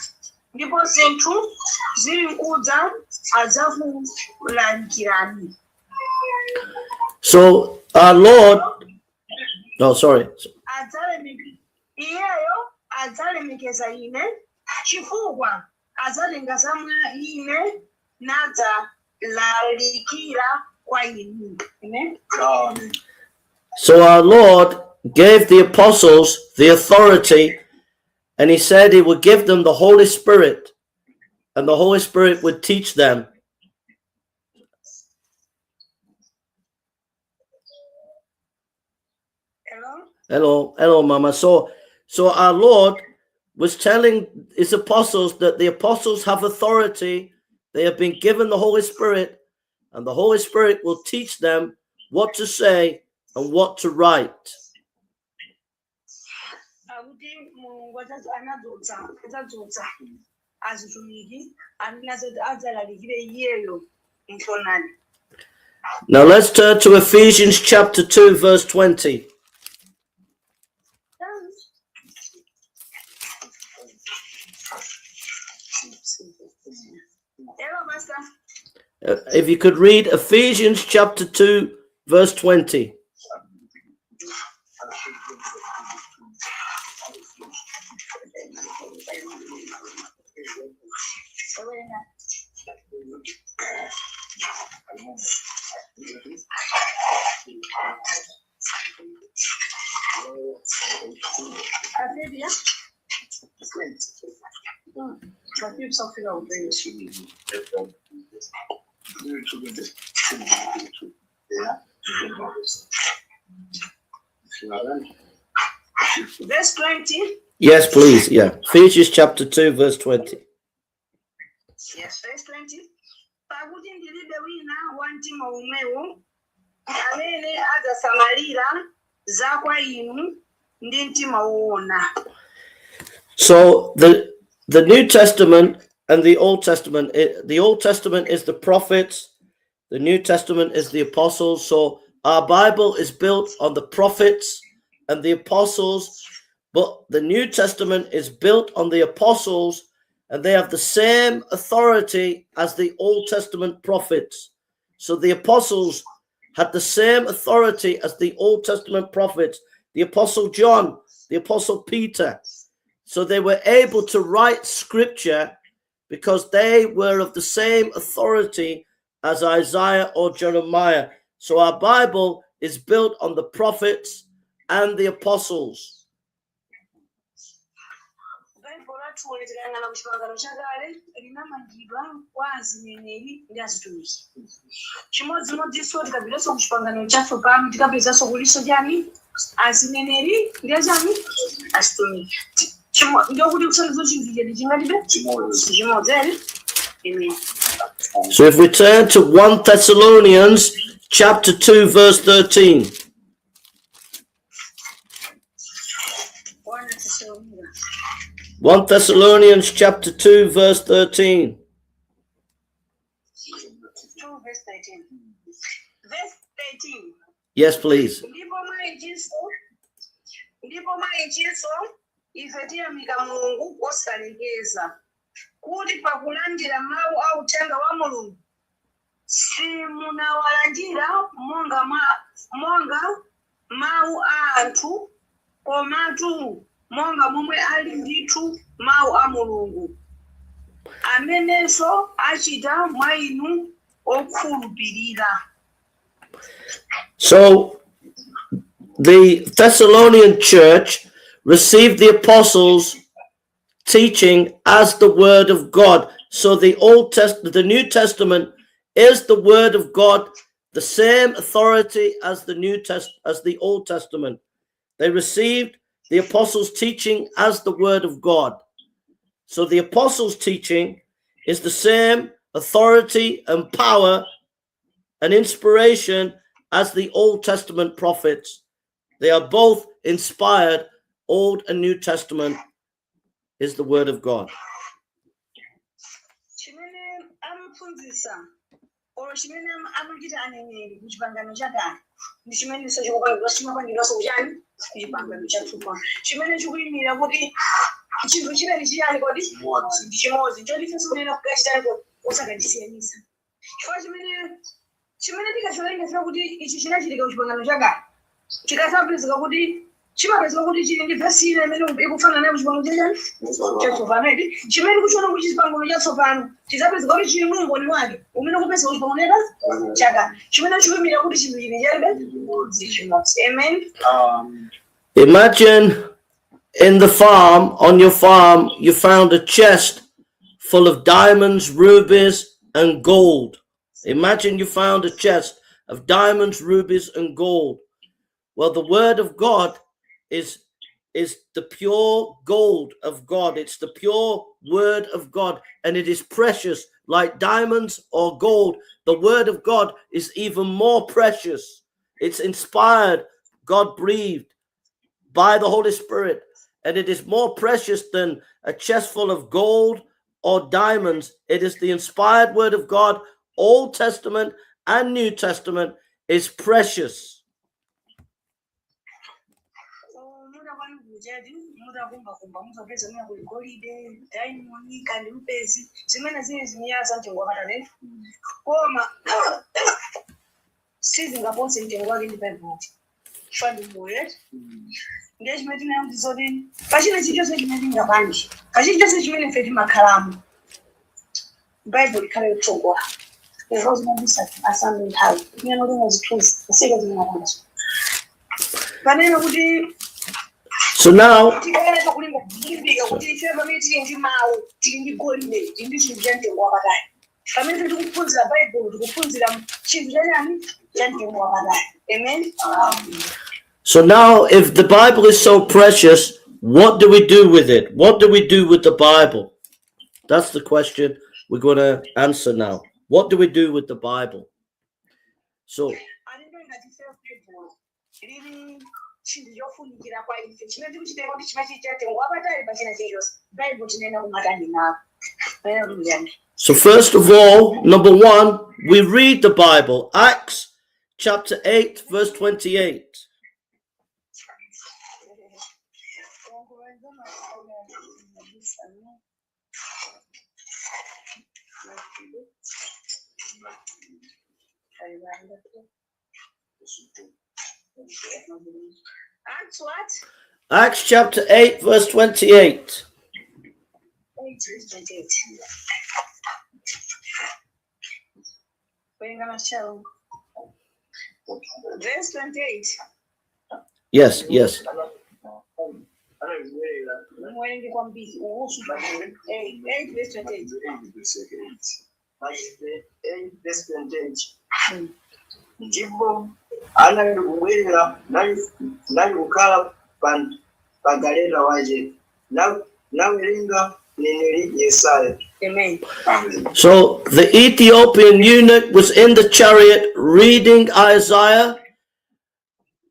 Ndipo zinthu zili nkudza adzakulalikirani. So our Lord, no, sorry. Iyeyo adzalemekeza ine, chifukwa adzatenga zamwa ine nadzalalikira kwa inu. Amen. So our Lord gave the apostles the authority, and he said he would give them the Holy Spirit, and the Holy Spirit would teach them. Hello, Mama. So our Lord was telling his apostles that the apostles have authority. They have been given the Holy Spirit, and the Holy Spirit will teach them what to say and what to write. Now let's turn to Ephesians chapter 2, verse 20. If you could read Ephesians chapter 2, verse 20. Verse 20. Yes, please. Yeah. Ephesians chapter 2, verse 20. Yes, verse 20. Pakuti ndilibe wina wa mtima omwewo amene adzasamalira za kwa inu ndi mtima woona. So the New Testament and the Old Testament, the Old Testament is the prophets, the New Testament is the apostles. So our Bible is built on the prophets and the apostles, but the New Testament is built on the apostles, and they have the same authority as the Old Testament prophets. So the apostles had the same authority as the Old Testament prophets, the Apostle John, the Apostle Peter. So they were able to write scripture because they were of the same authority as Isaiah or Jeremiah. So our Bible is built on the prophets and the apostles. Baibulo atuwonekana ku Chipangano Chakale linamangidwa kwa azineneri ndi azitumiki. Chimodzimodzinso tikapitanso ku Chipangano cha Tsopano tikapezanso kuliso chani azineneri ndi azitumiki. Ndio kuti kusangiza chinthu chingalibe chimodzi. Amen. So if we turn to 1 Thessalonians chapter 2 verse 13. 1 Thessalonians chapter 2 verse 13. 2 verse 13. Verse 13. Yes, please. Ndipo maichinso ife tiyamika Mulungu osalekeza kuti pakulandira mawu a uthenga wa Mulungu simunawalandira monga mawu a anthu komatu monga momwe ali ndithu mawu a Mulungu amenenso achita mwa inu okhulupirira. So the Thessalonian church received the apostles' teaching as the word of God. So the New Testament is the word of God, the same authority as the Old Testament. They received the apostles' teaching as the word of God. So the apostles' teaching is the same authority and power and inspiration as the Old Testament prophets. They are both inspired. Old and New Testament is the word of God. Chimapezeka kuti chili ndi vesi ina imene ikufana nayo Chipangano chatsopano edi chimene kuchiona kuti Chipangano chatsopano chizapezeka kuti chili mumboni wake umene kupezeka Chipangano chakale chimene chikuyimira kuti chinthu chili chalibe. Amen. Imagine on your farm, you found a chest full of diamonds, rubies, and gold. Imagine you found a chest of diamonds, rubies, and gold. Well, the word of God is the pure gold of God. It's the pure word of God, and it is precious like diamonds or gold. The word of God is even more precious. It's inspired, God breathed by the Holy Spirit, and it is more precious than a chest full of gold or diamonds. It is the inspired word of God. Old Testament and New Testament is precious. Baibulo kale togwa erozi mabisa asambe nthawi nyano lino zithuzi asika zinabantu panena kuti. So now, so now, if the Bible is so precious, what do we do with it? What do we do with the Bible? That's the question we're going to answer now. What do we do with the Bible? So, so first of all, number one, we read the Bible. Acts chapter 8 verse 28. Acts what? Acts chapter 8 verse 28. 8 verse 28. Verse 28. Yes, yes. Mwenge kwa mbili. Uhusu. 8 verse 28. Verse 28. Ndipo anali kubwerera nali kukhala pagaleta waje nawerenga neneli Yesaya. Amen. So the Ethiopian eunuch was in the chariot reading Isaiah.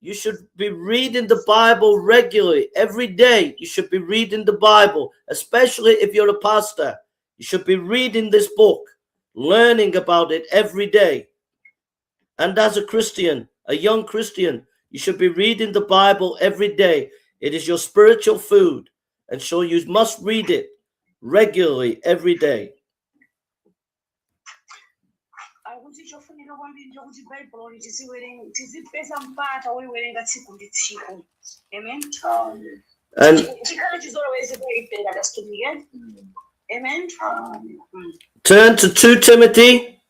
You should be reading the Bible regularly. Every day you should be reading the Bible, especially if you're a pastor. You should be reading this book, learning about it every day. And as a Christian, a young Christian, you should be reading the Bible every day. It is your spiritual food. And so you must read it regularly every day. Akuti chofunika kwambiri njokuti Baibulo tizipesa mpata wewerenga tsiku ndi tsiku. Amen. And Chikale chizoloweze kuipenga dasitumike. Amen. turn to 2 Timothy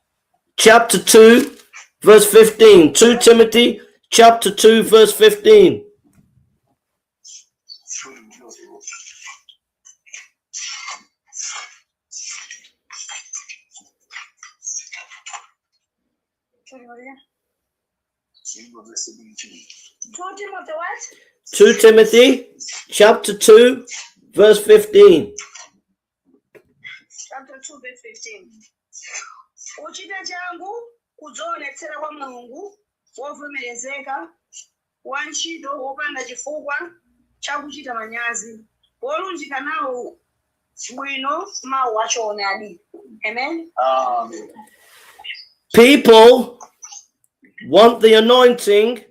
chapter 2 verse 15. 2 Timothy chapter 2 verse 15. What? 2 Timothy chapter 2 verse 15. Chapter 2 verse 15. Uchita changu kudzionetsera kwa Mulungu wovomerezeka wa ntchito wopanda chifukwa chakuchita manyazi wolunjika nawo bwino mawu achoonadi. Amen. People want the anointing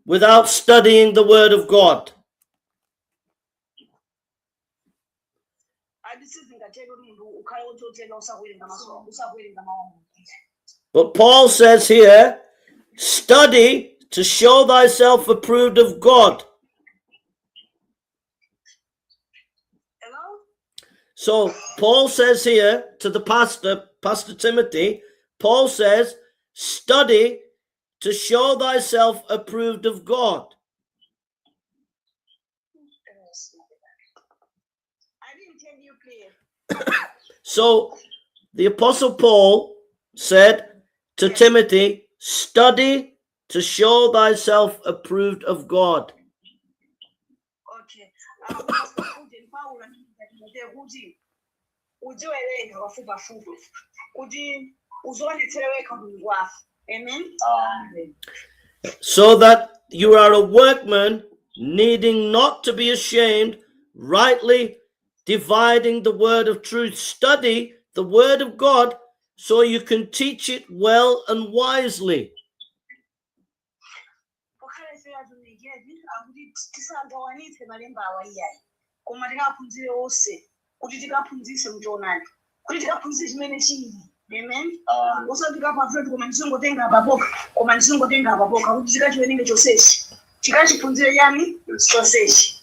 without studying the word of God. But Paul says here, study to show thyself approved of God. Hello? So Paul says here to the Pastor Timothy, Paul says, study to show thyself approved of God. I didn't tell you clear. So the Apostle Paul said to Timothy, study to show thyself approved of God. Okay. Amen. So that you are a workman needing not to be ashamed, rightly dividing the word of truth. Study the word of God so you can teach it well and wisely. Amen.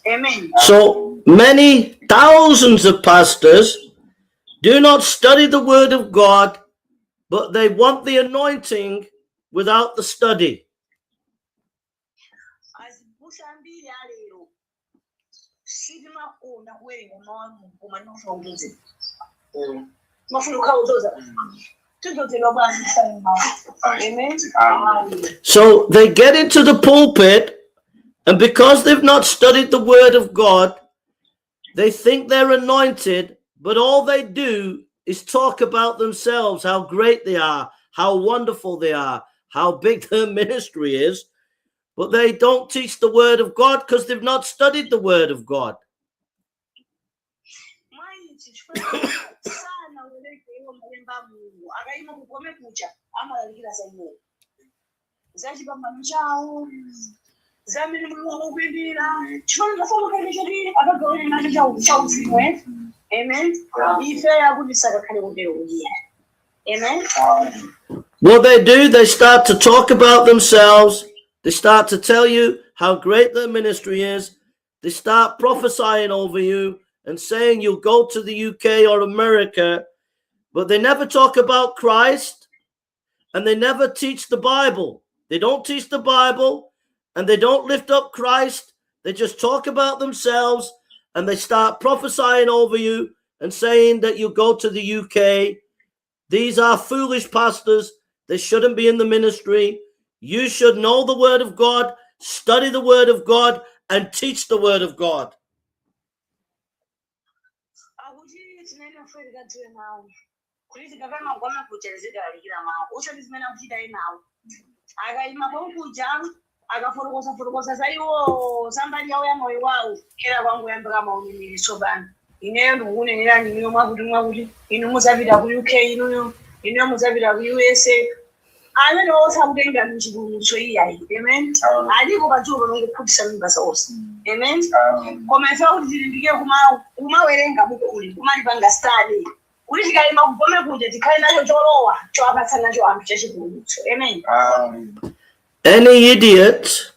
Amen. So many thousands of pastors do not study the word of God, but they want the anointing without the study. Amen. So they get into the pulpit, and because they've not studied the word of God, they think they're anointed, but all they do is talk about themselves, how great they are, how wonderful they are, how big their ministry is, but they don't teach the word of God because they've not studied the word of God. Amen. Amen. What they do, they start to talk about themselves. They start to tell you how great their ministry is. They start prophesying over you and saying you'll go to the UK or America, but they never talk about Christ and they never teach the Bible. They don't teach the Bible, and they don't lift up Christ. They just talk about themselves, and they start prophesying over you and saying that you go to the UK. These are foolish pastors. They shouldn't be in the ministry. You should know the word of God, study the word of God, and teach the word of God. Amen. Amen. Come I felt werenga bukuli kumalipanga study kuti tikaima kugome kunje tikaenda chocholowa choapatsana choambi chachikulu. Amen. Any idiot,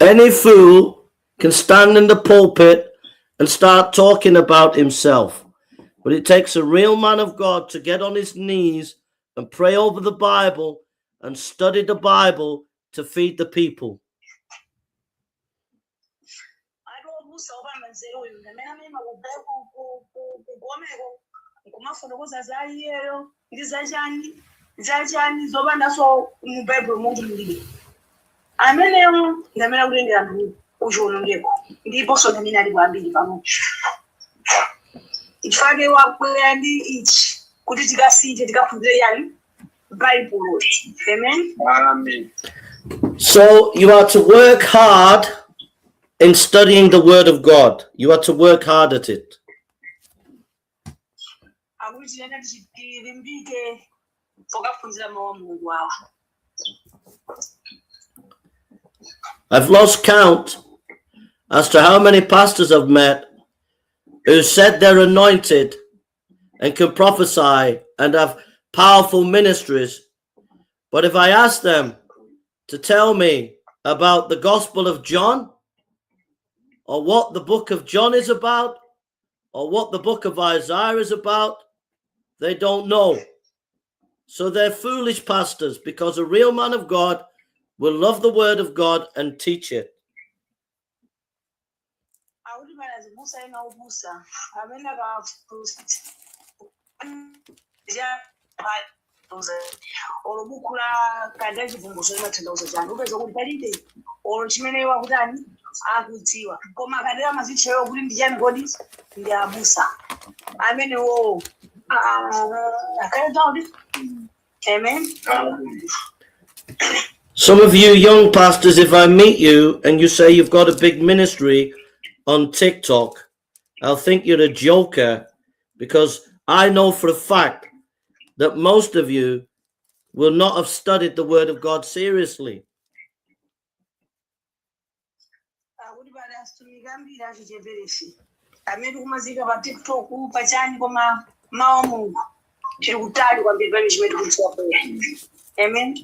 any fool can stand in the pulpit and start talking about himself. But it takes a real man of God to get on his knees and pray over the Bible and study the Bible to feed the people. Baibulo. Amen. Amen. So you are to work hard in studying the word of God. You are to work hard at it. I've lost count as to how many pastors I've met who said they're anointed and can prophesy and have powerful ministries. But if I ask them to tell me about the Gospel of John, or what the book of John is about, or what the book of Isaiah is about, they don't know. So they're foolish pastors, because a real man of God will love the word of God and teach it. Amen. Some of you young pastors, if I meet you and you say you've got a big ministry on TikTok, I'll think you're a joker, because I know for a fact that most of you will not have studied the word of God seriously. Amen.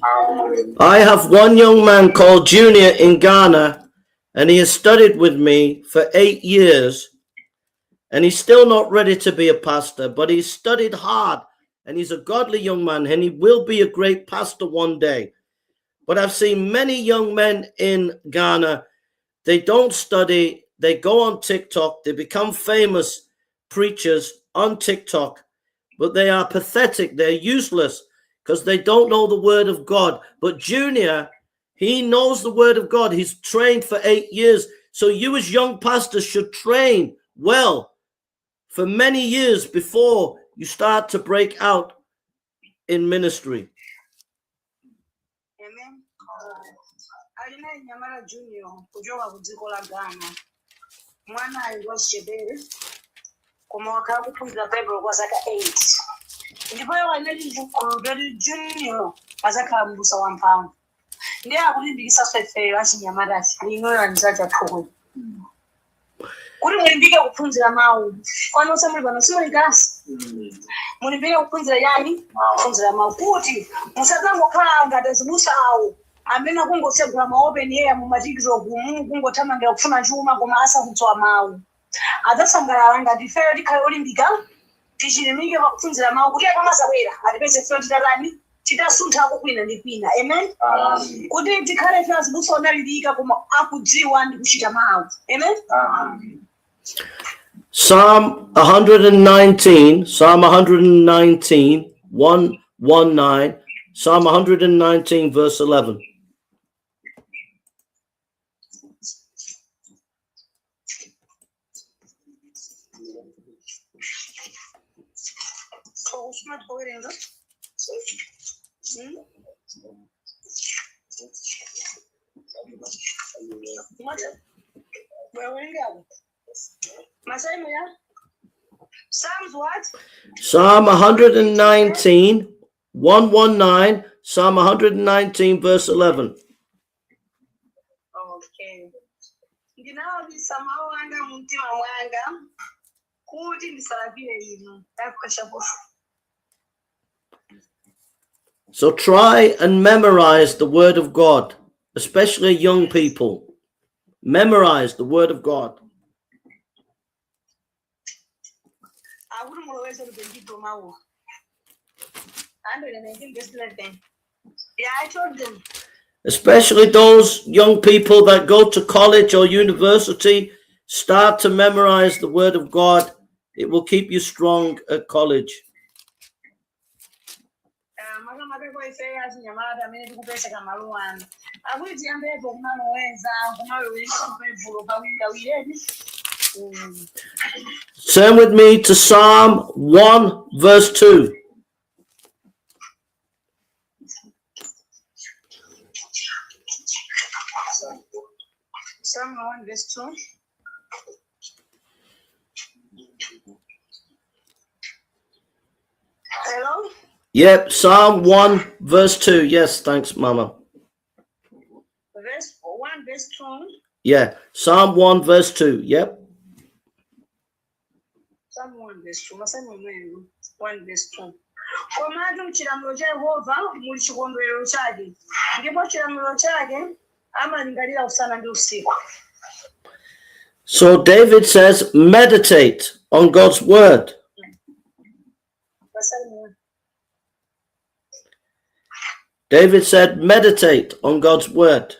I have one young man called Junior in Ghana, and he has studied with me for 8 years, and he's still not ready to be a pastor, but he's studied hard, and he's a godly young man, and he will be a great pastor one day. But I've seen many young men in Ghana, they don't study, they go on TikTok, they become famous preachers on TikTok, but they are pathetic, they're useless, because they don't know the word of God. But Junior, he knows the word of God. He's trained for 8 years. So you as young pastors should train well for many years before you start to break out in ministry. Amen. Alina nyamara Junior kujoka kudziko la Ghana. Mwana alikuchebere koma wakakufunza Bible kwa zaka 8. Ndipo waneli Junior azaka mbusa wa mpamvu. Ndiye akulimbikisa sefero achinyamara ati lino nzacha thoko. Kuri mulimbike kuphunzira Mawu. Kwani usamuli bano simulingasi. Mulimbike kuphunzira yani? Kuphunzira Mawu. Kuti musazangokhala ngati zibusa awo. Amene kungosegula maopen air mu matiktok kungothamangira kufuna chuma koma asakudziwa Mawu. Adzasangalala ngati ifeyo tikhale olimbika tichilimike pakuphunzira Mawu kuti akamazabwera atipeze ifeyo titatani chitasunthako kwina ndi kwina. Amen. Kuti tikhale tizibusa onalilika koma akudziwa ndi kuchita mawu. Amen. Psalm 119, Psalm 119, 119, Psalm 119, verse 11. Psalms what? Psalm 119, 119, Psalm 119, verse 11. Okay. Ndinawabisa mawu anga mumtima mwanga kuti ndisalapire inu. So try and memorize the word of God, especially young people. Memorize the word of God. Yeah, I told them. Especially those young people that go to college or university, start to memorize the word of God. It will keep you strong at college. Turn with me to Psalm 1, verse 2. Psalm 1, verse 2. Hello? Yep, Psalm 1, verse 2. Yes, thanks, Mama. Verse 1, verse 2. Yeah, Psalm 1, verse 2. Yep. Psalm 1, verse 2. Psalm 1, verse 2. Komatu chilamulo cha Yehova muli chikondwerero chake. Ndipo chilamulo chake amalingalira usana ndi usiku. So David says, meditate on God's word. David said, meditate on God's word.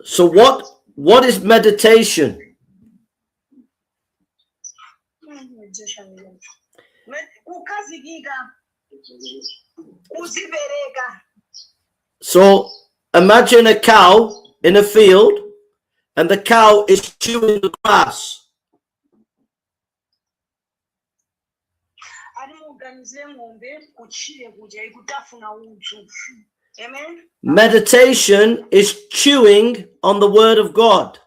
So what is meditation? So imagine a cow in a field and the cow is chewing the grass. Amen. Meditation is chewing on the word of God.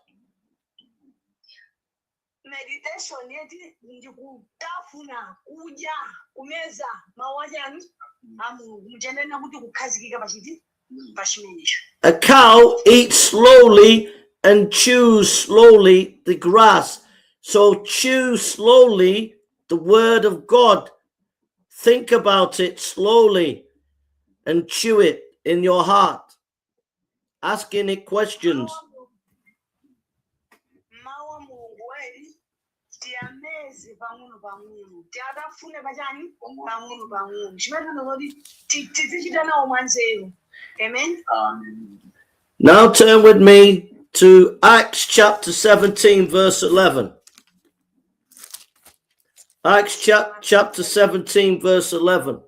A cow eats slowly and chews slowly the grass. So chew slowly the word of God. Think about it slowly and chew it in your heart, asking it questions. Amen. Now turn with me to Acts chapter 17, verse 11. Acts chapter 17, verse 11.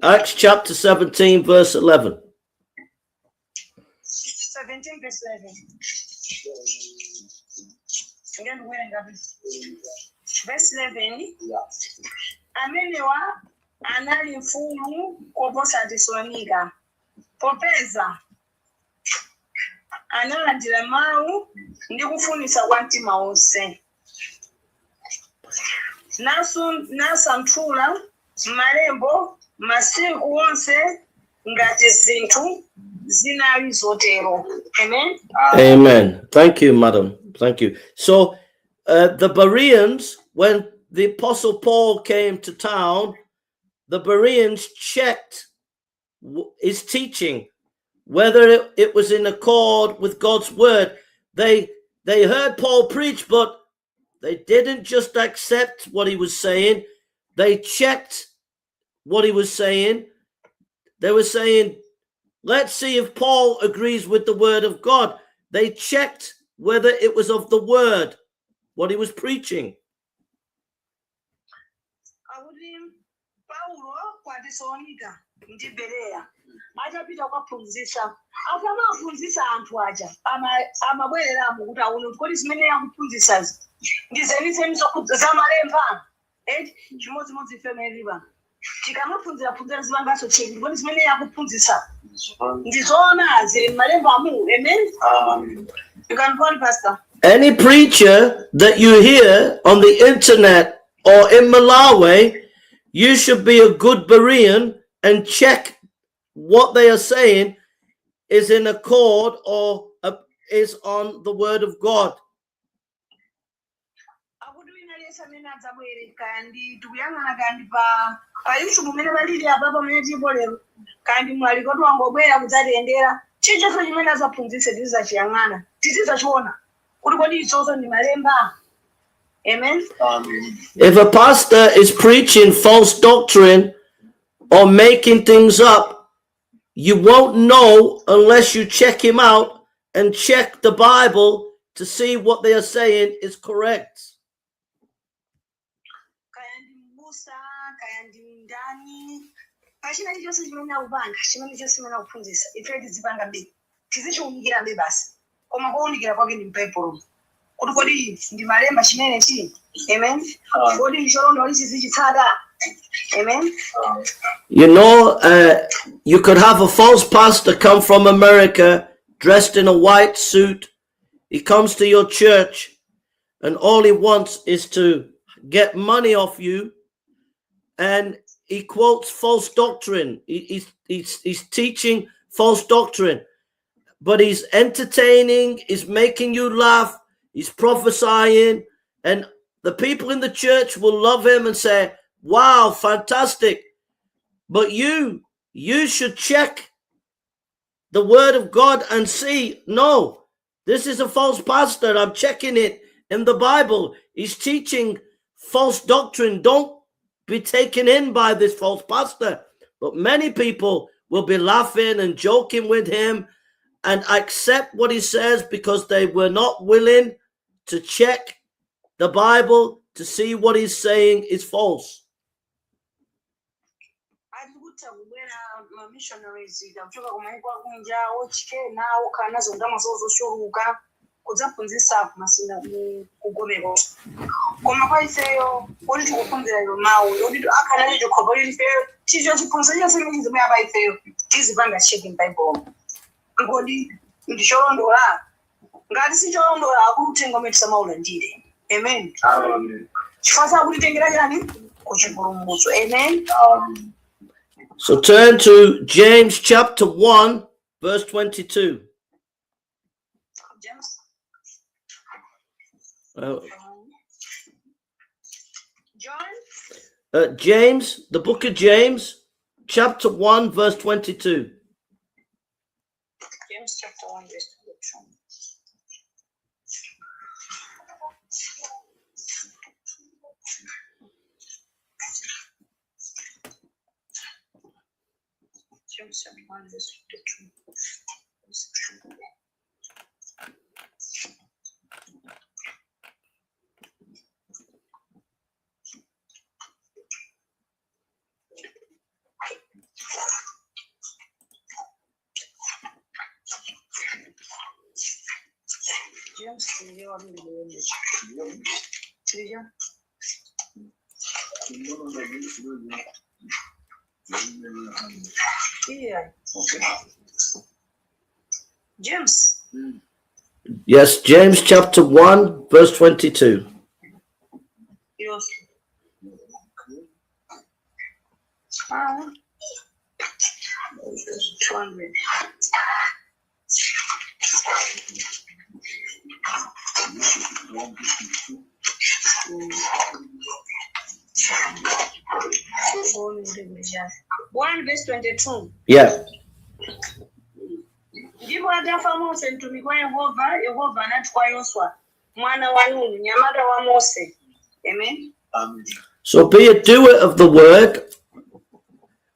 Acts chapter 17, verse 11. 17, verse 11. Verse 11. Amenewa anali mfumu koposa Tesalonika. Popeza analandira mawu ndi kufunisa kwa mtima wonse. Nasanthula malembo masiku wonse ngati zinthu zinali zotero. Amen. Amen. Thank you, madam. Thank you. So the Bereans, when the Apostle Paul came to town, the Bereans checked his teaching, whether it was in accord with God's word. They heard Paul preach, but they didn't just accept what he was saying. They checked what he was saying. They were saying, let's see if Paul agrees with the word of God. They checked whether it was of the word, what he was preaching. Paulo kwatisonika ndi Berea atapita kukaphunzitsa akamaphunzitsa anthu aja amabwereramo kuti aone kuti kodi zimene akuphunzitsazi ndi zenizeni za malemba chimodzimodzi ifemereriba tikamaphunzira zibangaso cheki kodi zimene akuphunzitsa ndi zoona zili malemba amu. Amen. You can go on, Pastor. Any preacher that you hear on the internet or in Malawi, you should be a good Berean and check what they are saying is in accord or is on the word of God. Amen. If a pastor is preaching false doctrine or making things up, you won't know unless you check him out and check the Bible to see what they are saying is correct. Amen. Amen. You know, you could have a false pastor come from America dressed in a white suit. He comes to your church and all he wants is to get money off you, and he quotes false doctrine. He's teaching false doctrine, but he's entertaining, he's making you laugh, he's prophesying, and the people in the church will love him and say, wow, fantastic. But you should check the word of God and see, no, this is a false pastor. I'm checking it in the Bible. He's teaching false doctrine. Don't be taken in by this false pastor. But many people will be laughing and joking with him and accept what he says because they were not willing to check the Bible to see what he's saying is false. Missionaries kutoka kumaiko kunja ochike nawo kana zondama zozoshuruka kudzaphunzitsa masina kugomeko koma kwa ifeyo kuti tikuphunzira ilo mawu yoti akhala icho khobo lifeyo chicho chiphunzitsa chimene zimwe apa ifeyo tizipanga checking Bible ngodi ndicholondola ngati sicholondola akutenga metsa maulandire. Amen. Amen. Chifasa kutitengera chani kuchipulumutso. Amen. So turn to James chapter 1, verse 22. James, the book of James, chapter 1, verse 22. James chapter 1, verse 22. James chapter 1, verse 22. Yeah. Okay. James. Yes, James chapter 1, verse 22. Yes. 200. One verse 22. Yeah. Ndipo atafa Mose mtumiki wa Yehova anati kwa Yoswa mwana wa Nuni nyamata wa Mose. Amen. So be a doer of the word.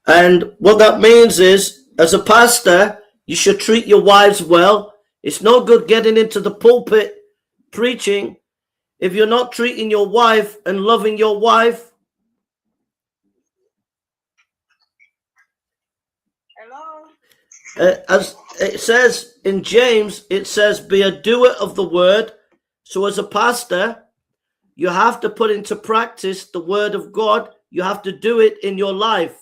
And what that means is, as a pastor, you should treat your wives well. It's no good getting into the pulpit preaching if you're not treating your wife and loving your wife. Hello. As it says in James, it says, be a doer of the word. So as a pastor, you have to put into practice the word of God. You have to do it in your life.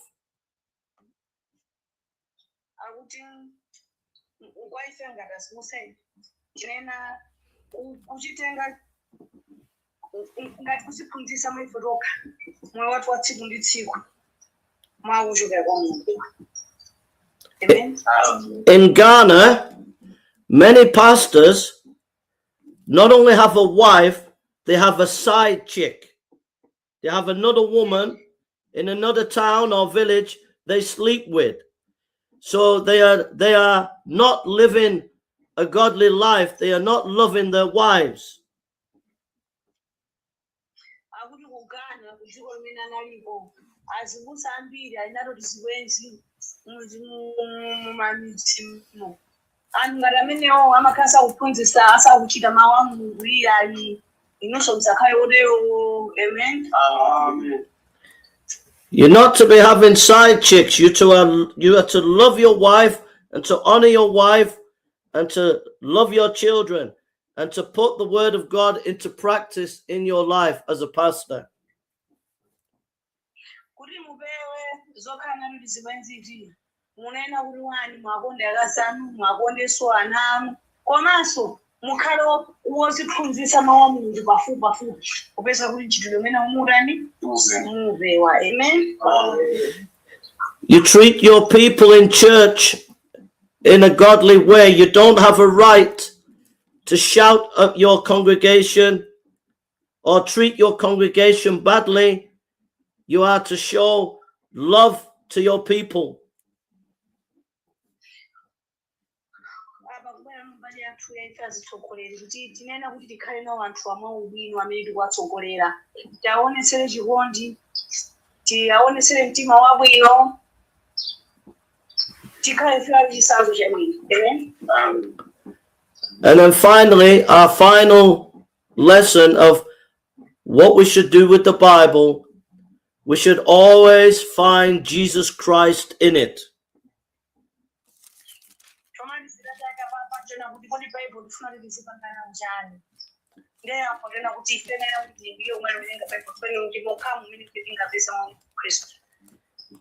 In Ghana, many pastors not only have a wife, they have a side chick. They have another woman in another town or village they sleep with. So they are not living a godly life. They are not loving their wives. You're not to be having side chicks. You are to love your wife and to honor your wife and to love your children and to put the word of God into practice in your life as a pastor. You treat your people in church in a godly way. You don't have a right to shout at your congregation or treat your congregation badly. You are to show love to your people. And then finally, our final lesson of what we should do with the Bible, we should always find Jesus Christ in it.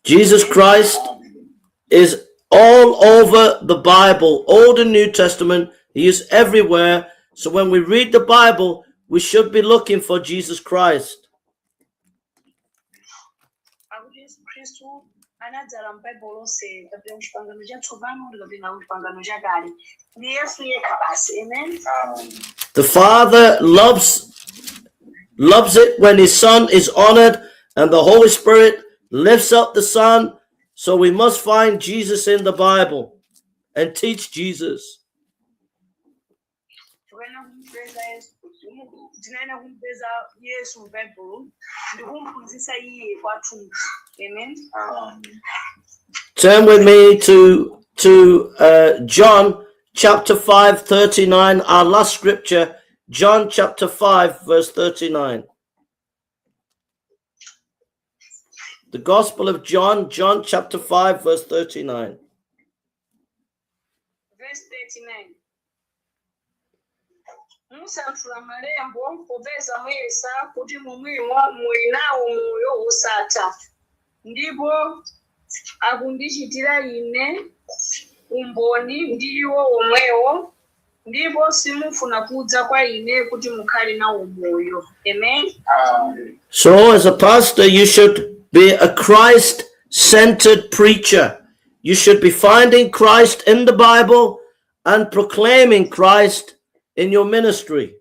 Jesus Christ is all over the Bible, Old and New Testament. He is everywhere. So when we read the Bible, we should be looking for Jesus Christ. The Father loves it when his Son is honored, and the Holy Spirit lifts up the Son. So we must find Jesus in the Bible and teach Jesus. Amen. Turn with me to John chapter 5:39, our last scripture, John chapter 5 verse 39. The Gospel of John, John chapter 5 verse 39. Verse 39. Musanthula malembo popeza muyesa kuti mumwimo muli nawo moyo wosatha ndipo akundichitira ine umboni ndiwo omwewo ndipo simufuna kudza kwa ine kuti mukhale nawo moyo. Amen. So as a pastor, you should be a Christ-centered preacher. you should be finding Christ in the Bible and proclaiming Christ in your ministry.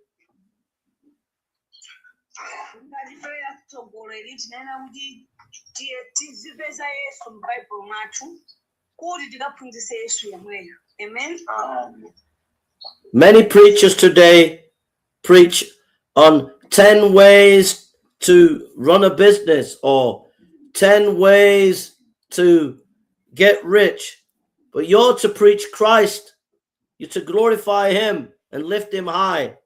Amen. Many preachers today preach on 10 ways to run a business or 10 ways to get rich. But you're to preach Christ. You're to glorify him and lift him high.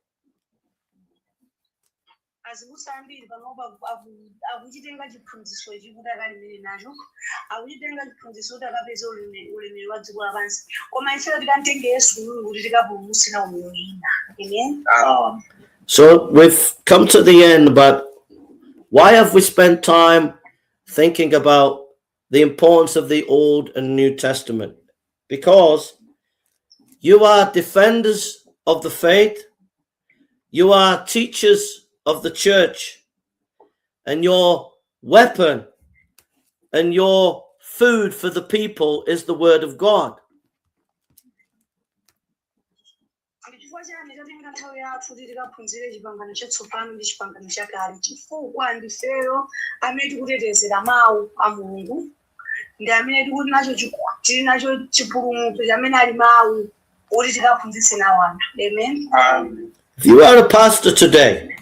So we've come to the end, but why have we spent time thinking about the importance of the Old and New Testament? Because you are defenders of the faith, you are teachers of the church, and your weapon and your food for the people is the word of God. Tsopano ndi Chipangano Chakale chifukwa ndifeyo amene tikutetezera Mawu a Mulungu ndi amene tili nacho chipulumutso amene ali Mawu oti tikaphunzitse nawo anthu. Amen. If you are a pastor today,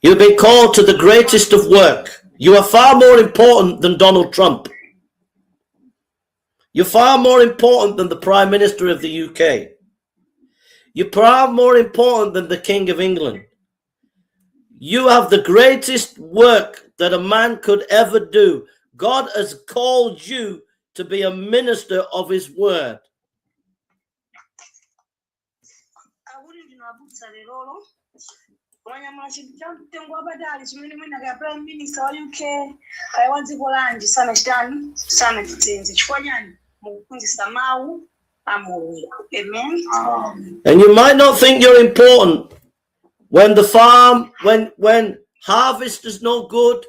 you've been called to the greatest of work. You are far more important than Donald Trump. You're far more important than the Prime Minister of the UK. You're far more important than the King of England. You have the greatest work that a man could ever do. God has called you to be a minister of his word. Amen. And you might not think you're important when the farm, when harvest is no good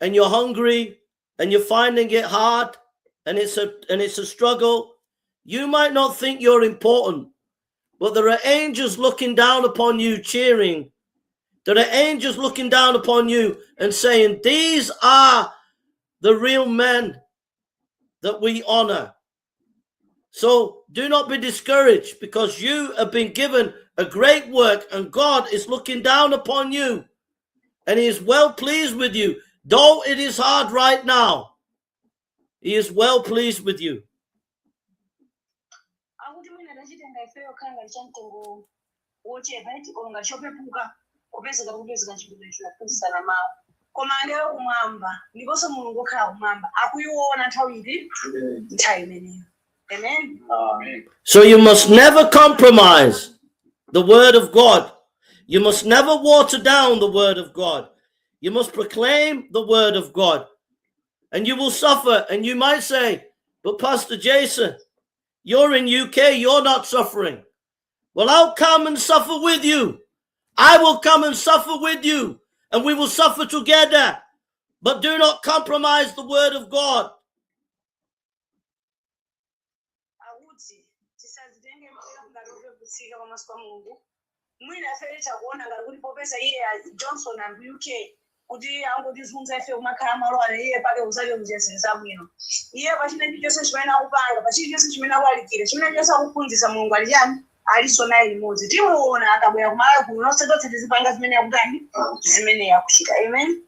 and you're hungry and you're finding it hard and it's a struggle. You might not think you're important, but there are angels looking down upon you cheering. There are angels looking down upon you and saying, these are the real men that we honor. So do not be discouraged, because you have been given a great work and God is looking down upon you and he is well pleased with you. Though it is hard right now, he is well pleased with you. Amen. So you must never compromise the word of God. You must never water down the word of God. You must proclaim the word of God. And you will suffer. And you might say, but Pastor Jason, you're in UK, you're not suffering. Well, I'll come and suffer with you. I will come and suffer with you. And we will suffer together. But do not compromise the word of God. Johnson and UK kuti angotizunza ife kumakhala malo ale iye pake uzali mjezeza bwino iye pachina chonse chimene akupanga pachina chonse chimene akulalikira chimene chonse akuphunzitsa Mulungu ali chani aliso naye limodzi timuona akabwera kumala kuno nonse tonse tizipanga zimene yakutani zimene yakuchita. Amen.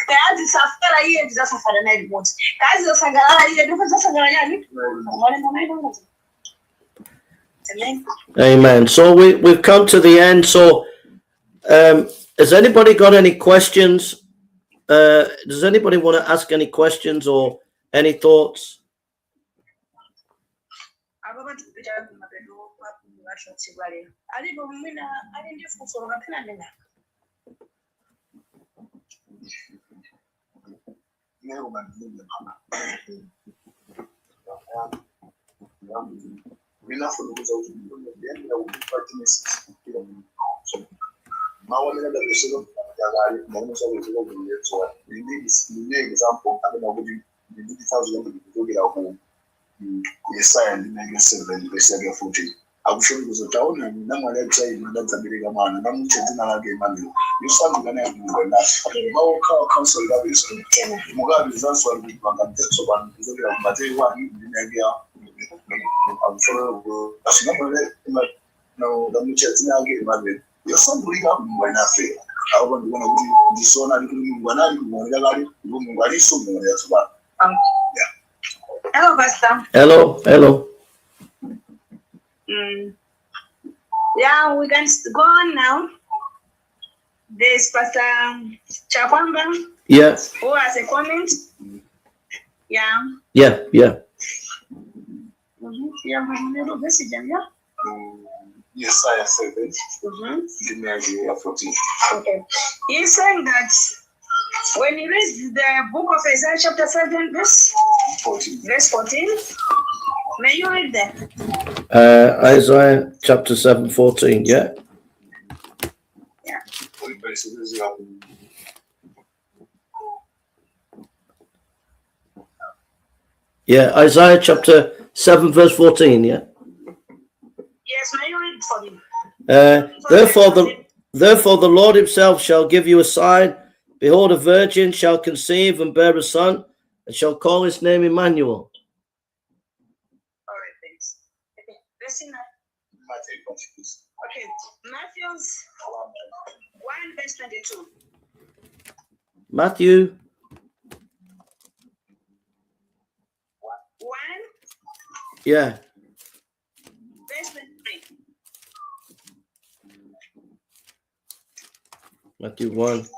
Kazi safara iye tizasafara naye limodzi kazi zasangalala iye ndipo zasangalala yani Malemba naye limodzi. Amen. Amen. So we've come to the end. So has anybody got any questions? Does anybody want to ask any questions or any thoughts? Mawu amene adabisiro yakale mawu sakuziwa kuyeso ndi example amene akuti nditauza kutokera ku Yesaya ndinenge 7 verse yake 14 akushoni kuzotaona namwali achayi ndadzabereka mwana namuche dzina lake Emmanuel yosangana yamungu nafe bawo council gabiso mugabe zanso ali kupanga Tsopano kuzokera ku Mateyu 1 ndinenge ya akushoni asinamwali no namuche dzina lake Emmanuel yosangulika mungu nafe abo ndibona kuti ndisona ali kuti mungu anali kumwonera kale ndipo mungu ali so mungu ya Tsopano. Hello, Pastor. Hello. Yeah, we can go on now. There's Pastor Chapanga. Yeah. Who has a comment? Yeah. Yeah. Yeah, little message, yeah. Yesaya 7 ndinenge 14. Okay. He's saying that when you read the book of Isaiah chapter 7 verse 14, may you read that? Isaiah chapter 7:14, yeah? Yeah. Yeah, Isaiah chapter 7 verse 14, yeah? Yes, may you read it for me? Therefore the Lord himself shall give you a sign. Behold, a virgin shall conceive and bear a son, and shall call his name Emmanuel. All right, thanks. Okay, verse 9. Okay, Matthew's 1 verse 22. Matthew 1 yeah. verse 23. Matthew 1.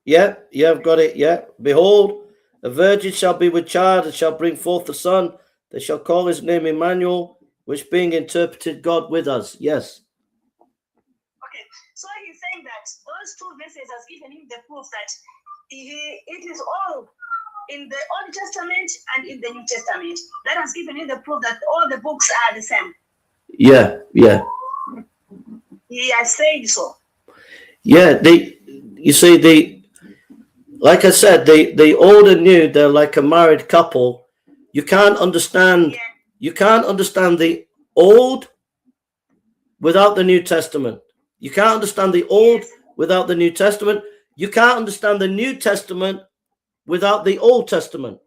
Yeah, I've got it. Yeah. Behold, a virgin shall be with child and shall bring forth a son. They shall call his name Emmanuel, which being interpreted God with us. Yes. Okay, so he's saying that those two verses has given him the proof that it is all in the Old Testament and in the New Testament. That has given him the proof that all the books are the same. Yeah. He has said so. Yeah, like I said, the old and new, they're like a married couple. You can't understand. Yeah. You can't understand the old without the New Testament. You can't understand the old without the New Testament. You can't understand the New Testament without the Old Testament.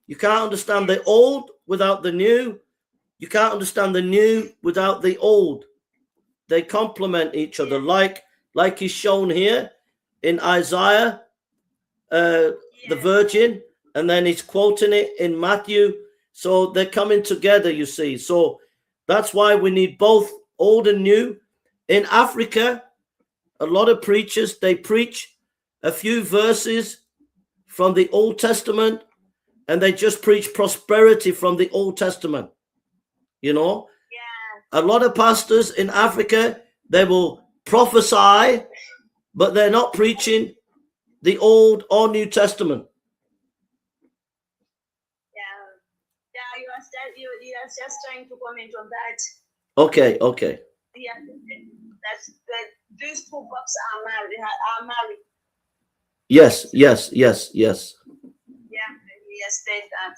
You can't understand the old without the new. You can't understand the new without the old. They complement each other, like is shown here in Isaiah. The virgin, and then he's quoting it in Matthew, so they're coming together, you see. So that's why we need both old and new. In Africa, a lot of preachers, they preach a few verses from the Old Testament and they just preach prosperity from the Old Testament. You know, a lot of pastors in Africa, they will prophesy, but they're not preaching the Old or New Testament. You are just trying to comment on that. Okay. Yeah, these two books are married. Yes. Yeah, he has said that.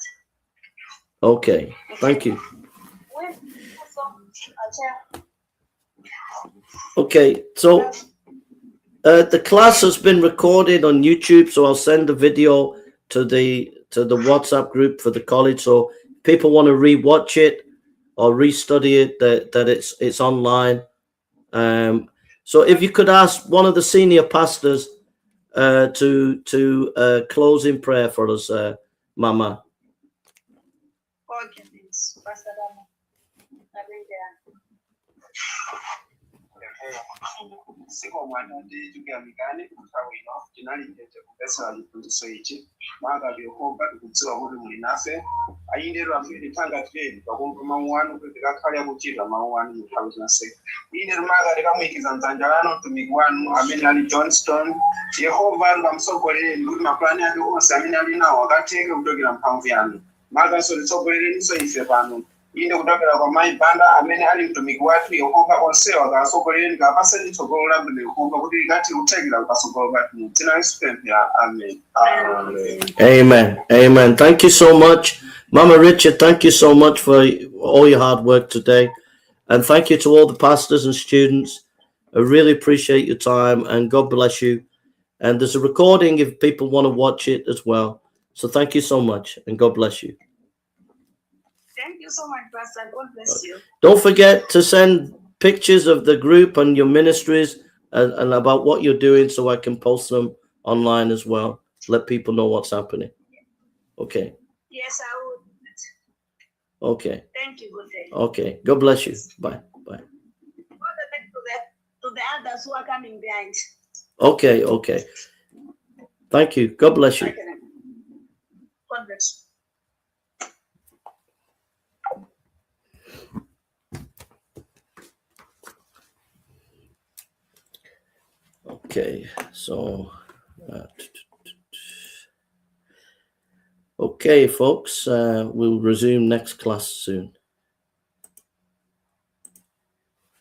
Okay, thank you. Okay, so the class has been recorded on YouTube, so I'll send the video to the WhatsApp group for the college. So people want to rewatch it or restudy it, that it's online. So if you could ask one of the senior pastors to close in prayer for us, Mama. Okay, thanks, Pastor Rama. Siko mwana ndi tugamikane kutawino tinalindete kupesa alifundiso ichi mwaga Yehova tukudziwa kuti muli nafe ayindero amene tanga tiyeni pakumpuma muwanu kuti kakhale akuchita mawu wanu muthawi zonse ine mwaga tikamuikiza mdzanja lanu mtumiki wanu amene ali Johnston. Yehova ndamsogolere kuti maplani ake onse amene ali nawo akatheke kutokera mphamvu yanu mwaga so litsogolereniso ife pano inde kutokera kwa mai panda amene ali mtumiki wathu Yehova onsewa akasogoleri kapasa nditsogolo labwino Yehova kuti likati utekera ukasogolo patu dzina la Yesu pempha amen. Amen. Amen. Thank you so much. Mama Richard, thank you so much for all your hard work today. And thank you to all the pastors and students. I really appreciate your time and God bless you. And there's a recording if people want to watch it as well. So thank you so much and God bless you. Thank you so much, Pastor. God bless you. Don't forget to send pictures of the group and your ministries and about what you're doing so I can post them online as well. Let people know what's happening. Okay. Yes, I would. Okay. Thank you. Good day. Okay. God bless you. Bye. Bye. All the best to the others who are coming behind. Okay. Okay. Thank you. God bless you. God bless you. Okay. So, okay, folks, we'll resume next class soon.